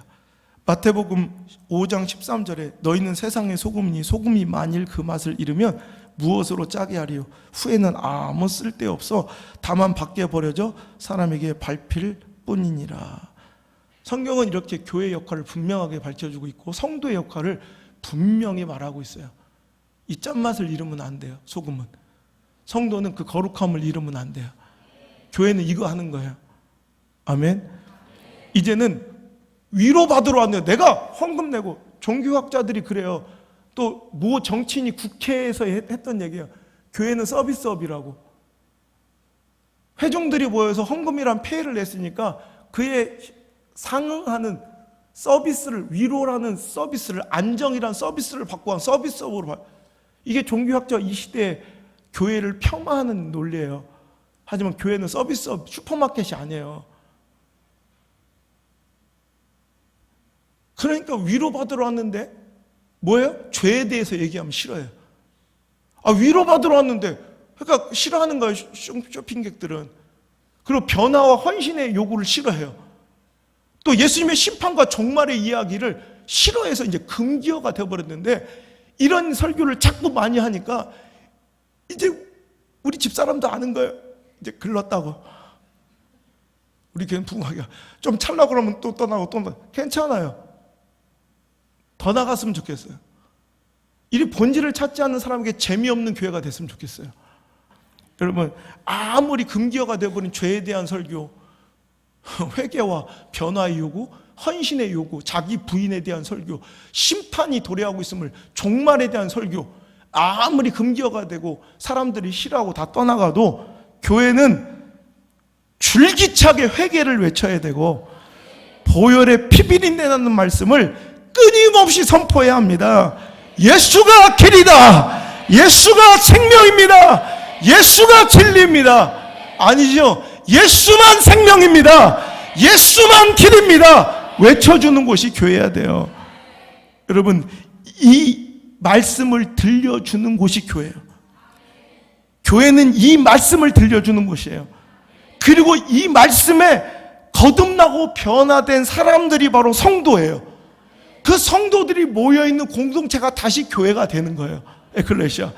마태복음 5장 13절에 너희는 세상의 소금이니 소금이 만일 그 맛을 잃으면 무엇으로 짜게 하리요? 후에는 아무 쓸데없어 다만 밖에 버려져 사람에게 밟힐 뿐이니라. 성경은 이렇게 교회의 역할을 분명하게 밝혀주고 있고 성도의 역할을 분명히 말하고 있어요. 이 짠맛을 잃으면 안 돼요. 소금은. 성도는 그 거룩함을 잃으면 안 돼요. 교회는 이거 하는 거예요. 아멘. 이제는 위로받으러 왔네요. 내가 헌금 내고, 종교학자들이 그래요. 또 모 정치인이 국회에서 했던 얘기예요. 교회는 서비스업이라고. 회종들이 모여서 헌금이란 폐해를 냈으니까 그에 상응하는 서비스를, 위로라는 서비스를, 안정이라는 서비스를 받고 한 서비스업으로 봐. 이게 종교학자 이 시대에 교회를 폄하하는 논리예요. 하지만 교회는 서비스업, 슈퍼마켓이 아니에요. 그러니까 위로받으러 왔는데 뭐예요? 죄에 대해서 얘기하면 싫어해요. 위로받으러 왔는데, 그러니까 싫어하는 거예요. 쇼핑객들은. 그리고 변화와 헌신의 요구를 싫어해요. 또 예수님의 심판과 종말의 이야기를 싫어해서 이제 금기어가 되어버렸는데, 이런 설교를 자꾸 많이 하니까 이제 우리 집사람도 아는 거예요. 이제 글렀다고. 우리 교회는 부흥하기가 좀 찰나 그러면 또 떠나고 또 떠나고. 괜찮아요. 더 나갔으면 좋겠어요. 이 본질을 찾지 않는 사람에게 재미없는 교회가 됐으면 좋겠어요. 여러분, 아무리 금기어가 되어버린 죄에 대한 설교, 회개와 변화의 요구, 헌신의 요구, 자기 부인에 대한 설교, 심판이 도래하고 있음을, 종말에 대한 설교, 아무리 금기어가 되고 사람들이 싫어하고 다 떠나가도 교회는 줄기차게 회개를 외쳐야 되고 보혈의 피비린내 나는 말씀을 끊임없이 선포해야 합니다. 예수가 길이다. 예수가 생명입니다. 예수가 진리입니다. 아니죠. 예수만 생명입니다. 예수만 길입니다. 외쳐주는 곳이 교회야 돼요. 여러분, 이 말씀을 들려주는 곳이 교회예요. 교회는 이 말씀을 들려주는 곳이에요. 그리고 이 말씀에 거듭나고 변화된 사람들이 바로 성도예요. 그 성도들이 모여있는 공동체가 다시 교회가 되는 거예요. 에클레시아.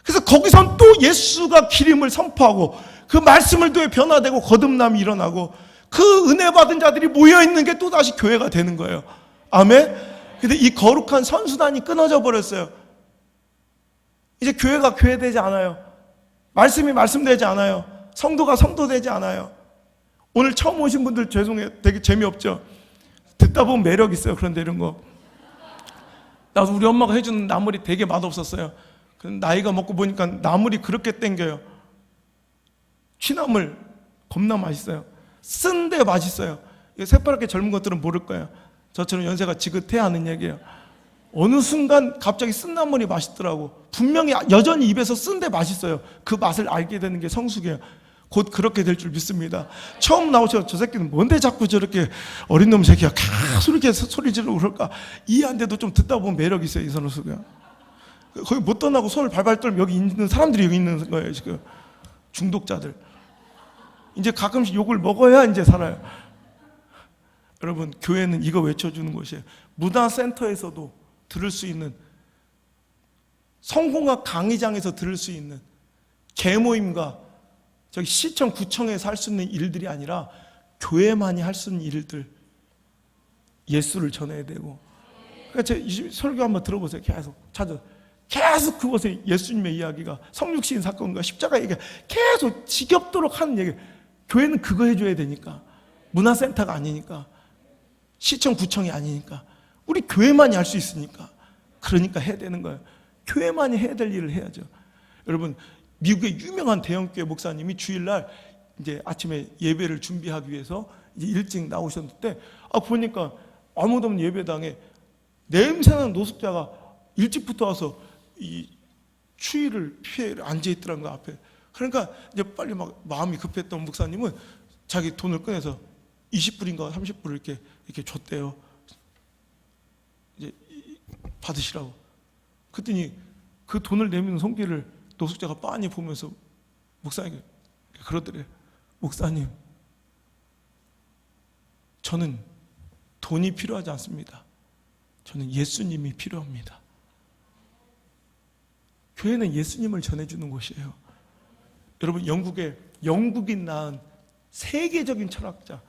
그래서 거기선 또 예수가 기름을 선포하고 그 말씀을 통해 변화되고 거듭남이 일어나고 그 은혜 받은 자들이 모여있는 게 또 다시 교회가 되는 거예요. 아멘. 근데 이 거룩한 선수단이 끊어져 버렸어요. 이제 교회가 교회되지 않아요. 말씀이 말씀되지 않아요. 성도가 성도되지 않아요. 오늘 처음 오신 분들 죄송해요. 되게 재미없죠. 듣다 보면 매력 있어요. 그런데 이런 거. 나도 우리 엄마가 해주는 나물이 되게 맛없었어요. 나이가 먹고 보니까 나물이 그렇게 땡겨요. 취나물 겁나 맛있어요. 쓴데 맛있어요. 새파랗게 젊은 것들은 모를 거예요. 저처럼 연세가 지긋해야 하는 얘기예요. 어느 순간 갑자기 쓴 나물이 맛있더라고. 분명히 여전히 입에서 쓴데 맛있어요. 그 맛을 알게 되는 게 성숙이에요. 곧 그렇게 될 줄 믿습니다. 처음 나오셔서 저 새끼는 뭔데 자꾸 저렇게 어린 놈 새끼가 계속 이렇게 소리 지르고 그럴까 이해 안 돼도 좀 듣다 보면 매력이 있어요. 이 선수가 거기 못 떠나고 손을 발발 떨면 여기 있는 사람들이 여기 있는 거예요. 지금 중독자들. 이제 가끔씩 욕을 먹어야 이제 살아요. 여러분, 교회는 이거 외쳐주는 곳이에요. 문화센터에서도 들을 수 있는, 성공학 강의장에서 들을 수 있는, 개모임과 저기 시청, 구청에서 할 수 있는 일들이 아니라 교회만이 할 수 있는 일들, 예수를 전해야 되고. 그러니까 제 설교 한번 들어보세요. 계속 그곳에 예수님의 이야기가, 성육신 사건과 십자가 얘기가 계속 지겹도록 하는 얘기. 교회는 그거 해줘야 되니까. 문화센터가 아니니까, 시청, 구청이 아니니까, 우리 교회만이 할 수 있으니까. 그러니까 해야 되는 거예요. 교회만이 해야 될 일을 해야죠. 여러분, 미국의 유명한 대형교회 목사님이 주일날 이제 아침에 예배를 준비하기 위해서 이제 일찍 나오셨는데, 보니까 아무도 없는 예배당에 냄새나는 노숙자가 일찍부터 와서 이 추위를 피해 앉아있더란 거 앞에. 그러니까 이제 빨리 막 마음이 급했던 목사님은 자기 돈을 꺼내서 20불인가 30불을 이렇게 줬대요. 이제 받으시라고. 그랬더니 그 돈을 내미는 손길을 노숙자가 빤히 보면서 목사님께 그러더래요. 목사님, 저는 돈이 필요하지 않습니다. 저는 예수님이 필요합니다. 교회는 예수님을 전해주는 곳이에요. 여러분, 영국인 낳은 세계적인 철학자,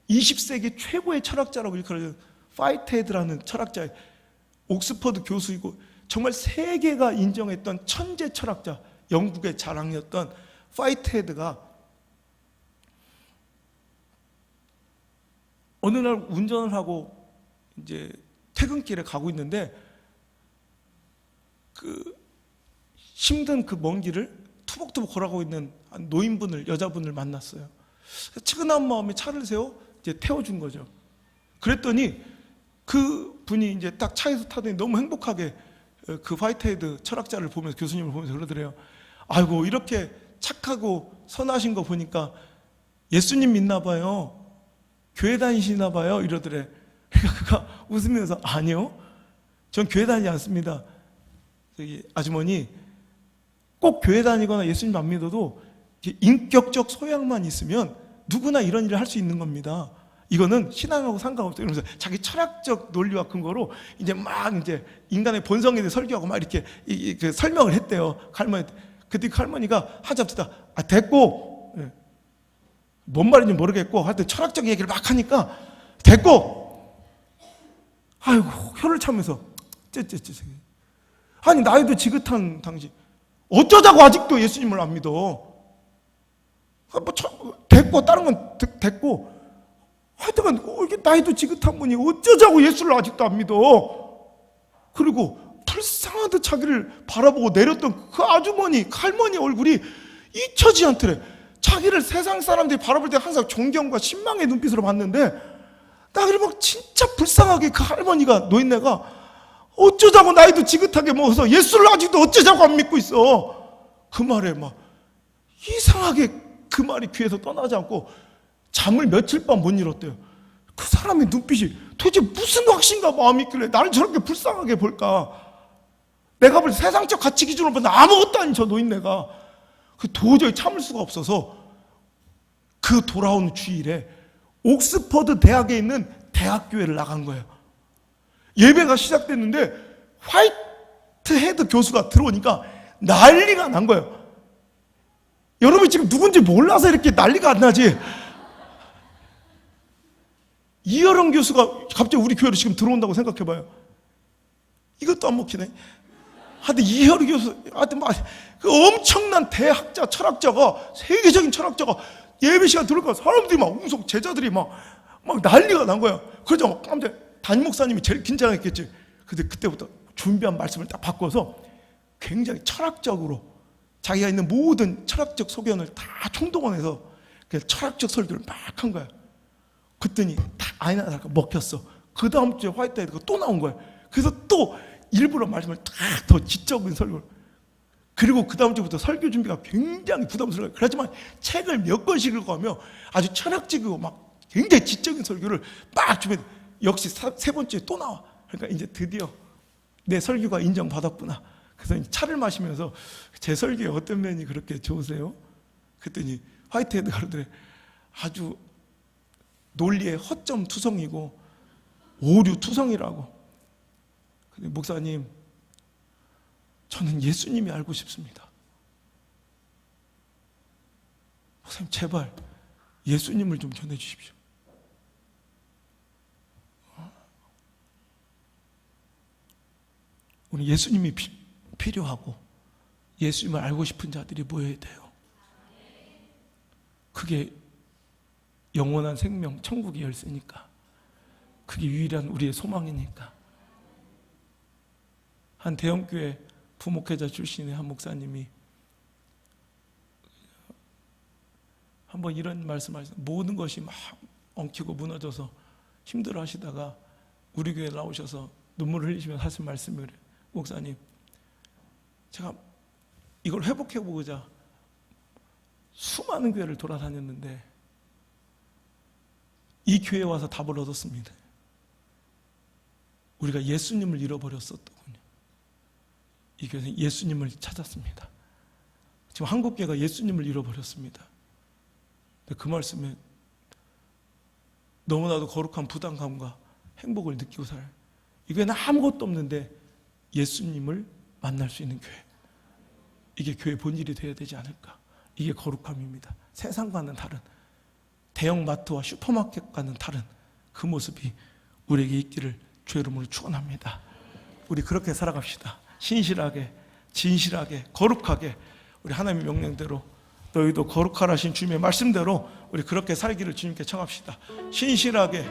20세기 최고의 철학자라고 일컬어진 파이트헤드라는 철학자의 옥스퍼드 교수이고 정말 세계가 인정했던 천재 철학자, 영국의 자랑이었던 파이트헤드가 어느 날 운전을 하고 이제 퇴근길에 가고 있는데 그 힘든 그 먼 길을 투벅투벅 걸어가고 있는 노인분을, 여자분을 만났어요. 측은한 마음에 차를 세워 이제 태워준 거죠. 그랬더니 그 분이 이제 딱 차에서 타더니 너무 행복하게 그 화이트헤드 철학자를 보면서, 교수님을 보면서 그러더래요. 아이고, 이렇게 착하고 선하신 거 보니까 예수님 믿나 봐요. 교회 다니시나 봐요. 이러더래. 그러니까 그가 웃으면서 아니요, 전 교회 다니지 않습니다. 아주머니, 꼭 교회 다니거나 예수님 안 믿어도 인격적 소양만 있으면 누구나 이런 일을 할 수 있는 겁니다. 이거는 신앙하고 상관없어요. 이러면서 자기 철학적 논리와 근거로 이제 막 이제 인간의 본성에 대해 설교하고 막 이렇게 그 설명을 했대요. 할머니. 그때 그 할머니가 한참 듣다 됐고, 뭔 말인지 모르겠고 하여튼 철학적 얘기를 막 하니까 됐고, 아이고 혀를 차면서 째째째. 아니 나이도 지긋한 당신 어쩌자고 아직도 예수님을 안 믿어. 뭐 됐고, 다른 건 됐고, 하여튼 이게 나이도 지긋한 분이 어쩌자고 예수를 아직도 안 믿어. 그리고 불쌍하듯 자기를 바라보고 내렸던 그 아주머니, 그 할머니 얼굴이 잊혀지지 않더래. 자기를 세상 사람들이 바라볼 때 항상 존경과 신망의 눈빛으로 봤는데, 나 그래 막 진짜 불쌍하게 그 할머니가, 노인네가 어쩌자고 나이도 지긋하게 먹어서 예수를 아직도 어쩌자고 안 믿고 있어. 그 말에 막 이상하게 그 말이 귀에서 떠나지 않고 잠을 며칠 밤 못 이뤘대요. 그 사람의 눈빛이 도대체 무슨 확신과 마음이 있길래 나를 저렇게 불쌍하게 볼까. 내가 볼 세상적 가치 기준으로 보면 아무것도 아닌 저 노인네가 도저히 참을 수가 없어서 그 돌아온 주일에 옥스퍼드 대학에 있는 대학교회를 나간 거예요. 예배가 시작됐는데 화이트헤드 교수가 들어오니까 난리가 난 거예요. 여러분이 지금 누군지 몰라서 이렇게 난리가 안 나지. 이여령 교수가 갑자기 우리 교회로 지금 들어온다고 생각해봐요. 이것도 안 먹히네. 하여튼 이여령 교수, 하여튼 막 그 엄청난 대학자, 철학자가, 세계적인 철학자가 예배 시간 들어올까 사람들이 막 웅성, 제자들이 막 난리가 난 거야. 그러자 막 깜짝 담임 목사님이 제일 긴장했겠지. 근데 그때부터 준비한 말씀을 딱 바꿔서 굉장히 철학적으로 자기가 있는 모든 철학적 소견을 다 총동원해서 철학적 설교를 막 한 거야. 그랬더니 다 아니나 다를까 먹혔어. 그 다음 주에 화이트헤드가 또 나온 거야. 그래서 또 일부러 말씀을 딱 더 지적인 설교를. 그리고 그 다음 주부터 설교 준비가 굉장히 부담스러워요. 그렇지만 책을 몇 권씩 읽어가며 아주 철학적이고 막 굉장히 지적인 설교를 막 주면 역시 세 번째에 또 나와. 그러니까 이제 드디어 내 설교가 인정받았구나. 그래서 차를 마시면서 제 설교에 어떤 면이 그렇게 좋으세요? 그랬더니 화이트헤드가 그러더래. 아주 논리의 허점 투성이고 오류 투성이라고. 근데 목사님, 저는 예수님이 알고 싶습니다. 목사님 제발 예수님을 좀 전해주십시오. 우리 예수님이 필요하고 예수님을 알고 싶은 자들이 모여야 돼요. 그게 영원한 생명, 천국의 열쇠니까. 그게 유일한 우리의 소망이니까. 한 대형교회 부목회자 출신의 한 목사님이 한번 이런 말씀하셨어요. 모든 것이 막 엉키고 무너져서 힘들어 하시다가 우리 교회에 나오셔서 눈물을 흘리시면서 하신 말씀이 그래요. 목사님, 제가 이걸 회복해 보고자 수많은 교회를 돌아다녔는데 이 교회에 와서 답을 얻었습니다. 우리가 예수님을 잃어버렸었더군요. 이 교회에서 예수님을 찾았습니다. 지금 한국교회가 예수님을 잃어버렸습니다. 근데 그 말씀에 너무나도 거룩한 부담감과 행복을 느끼고 살아요. 이 교회는 아무것도 없는데 예수님을 만날 수 있는 교회, 이게 교회 본질이 되어야 되지 않을까. 이게 거룩함입니다. 세상과는 다른, 대형 마트와 슈퍼마켓과는 다른 그 모습이 우리에게 있기를 주의 이름으로 축원합니다. 우리 그렇게 살아갑시다. 신실하게, 진실하게, 거룩하게, 우리 하나님의 명령대로, 너희도 거룩하라 하신 주님의 말씀대로 우리 그렇게 살기를 주님께 청합시다. 신실하게,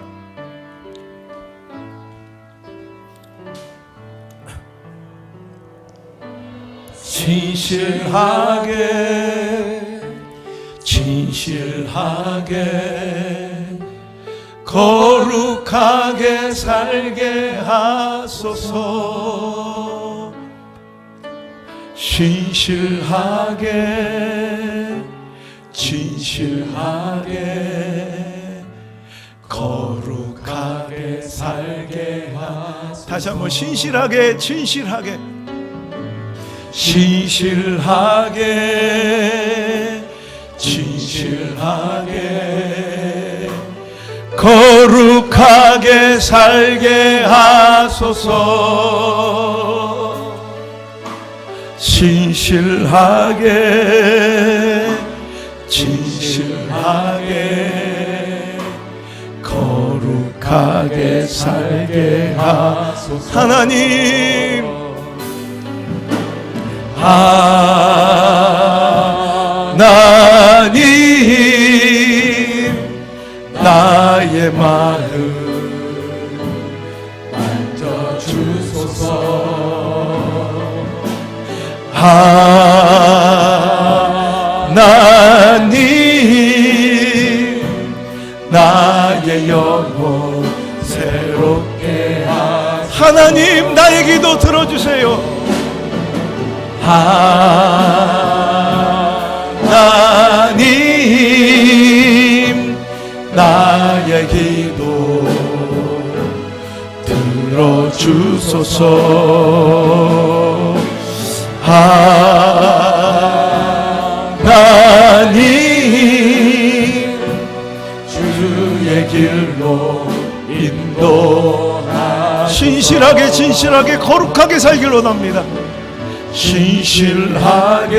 진실하게 거룩하게 살게 하소서. 진실하게 거룩하게 살게 하소서. 다시 한번 진실하게 거룩하게 살게 하소서. 진실하게 거룩하게 살게 하소서. 하나님, 나의 마음 만져주소서. 하나님, 나의 영혼 새롭게 하소서. 하나님, 나의 기도 들어주세요. 하나님, 나의 기도 들어주소서. 하나님, 주의 길로 인도하소서. 진실하게 거룩하게 살길 원합니다. 진실하게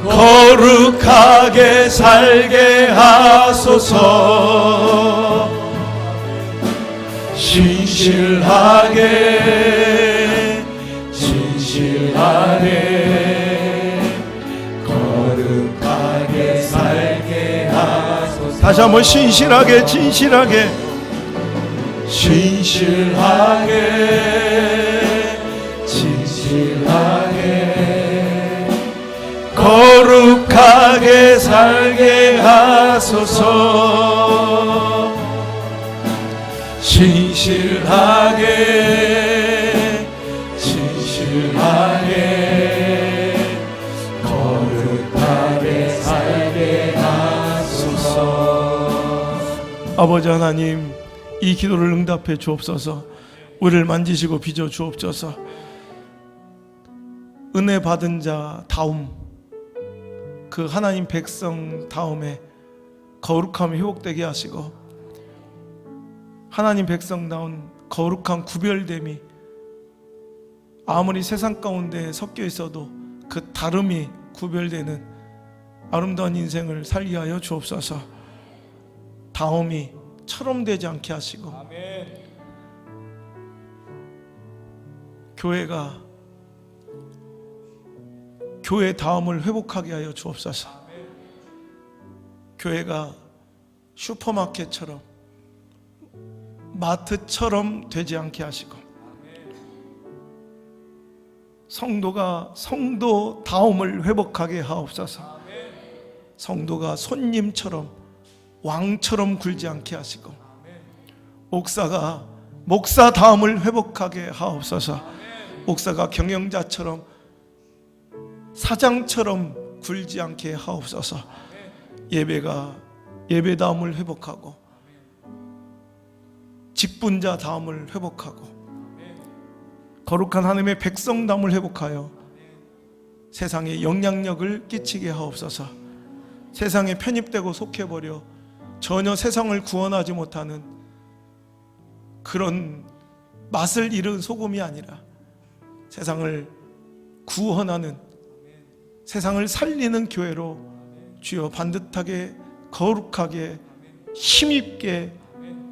거룩하게 살게 하소서. 진실하게 거룩하게 살게 하소서. 다시 한번 진실하게 거룩하게 살게 하소서. 진실하게 거룩하게 살게 하소서. 아버지 하나님, 이 기도를 응답해 주옵소서. 우리를 만지시고 빚어 주옵소서. 은혜 받은 자 다움, 그 하나님 백성 다음에 거룩함이 회복되게 하시고, 하나님 백성다운 거룩한 구별됨이 아무리 세상 가운데 섞여 있어도 그 다름이 구별되는 아름다운 인생을 살게 하여 주옵소서. 다음이 철험되지 않게 하시고, 아멘. 교회 다음을 회복하게 하여 주옵소서. 아멘. 교회가 슈퍼마켓처럼 마트처럼 되지 않게 하시고, 아멘. 성도가 성도 다음을 회복하게 하옵소서. 아멘. 성도가 손님처럼 왕처럼 굴지 않게 하시고, 목사가 목사 다음을 회복하게 하옵소서. 목사가 경영자처럼 사장처럼 굴지 않게 하옵소서. 예배가 예배다움을 회복하고 직분자 다움을 회복하고 거룩한 하나님의 백성다움을 회복하여 세상에 영향력을 끼치게 하옵소서. 세상에 편입되고 속해버려 전혀 세상을 구원하지 못하는 그런 맛을 잃은 소금이 아니라 세상을 구원하는, 세상을 살리는 교회로 주여 반듯하게 거룩하게 힘있게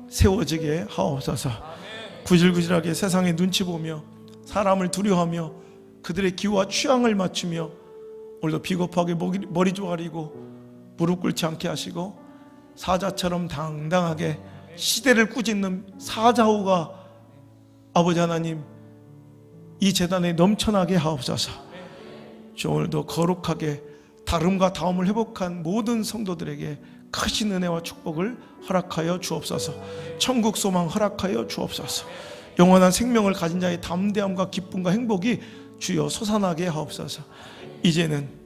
세워지게 하옵소서. 구질구질하게 세상의 눈치 보며 사람을 두려워하며 그들의 기호와 취향을 맞추며 오늘도 비겁하게 머리 조아리고 무릎 꿇지 않게 하시고 사자처럼 당당하게 시대를 꾸짖는 사자후가 아버지 하나님 이 재단에 넘쳐나게 하옵소서. 주 오늘도 거룩하게 다름과 다움을 회복한 모든 성도들에게 크신 은혜와 축복을 허락하여 주옵소서. 천국 소망 허락하여 주옵소서. 영원한 생명을 가진 자의 담대함과 기쁨과 행복이 주여 솟아나게 하옵소서. 이제는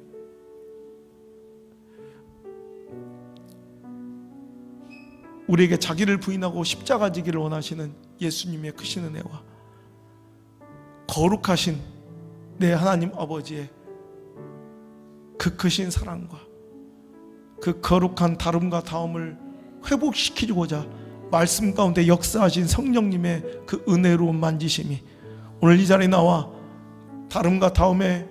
우리에게 자기를 부인하고 십자가 지기를 원하시는 예수님의 크신 은혜와 거룩하신 내 하나님 아버지의 그 크신 사랑과 그 거룩한 다름과 다움을 회복시키고자 말씀 가운데 역사하신 성령님의 그 은혜로운 만지심이 오늘 이 자리에 나와 다름과 다음의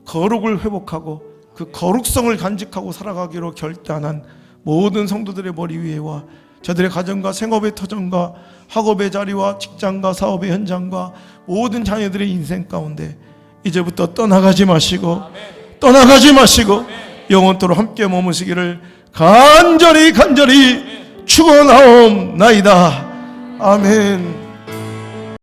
거룩을 회복하고 그 거룩성을 간직하고 살아가기로 결단한 모든 성도들의 머리 위에와 저들의 가정과 생업의 터전과 학업의 자리와 직장과 사업의 현장과 모든 자녀들의 인생 가운데 이제부터 떠나가지 마시고 영원토록 함께 머무시기를 간절히 축원하옵나이다. 아멘.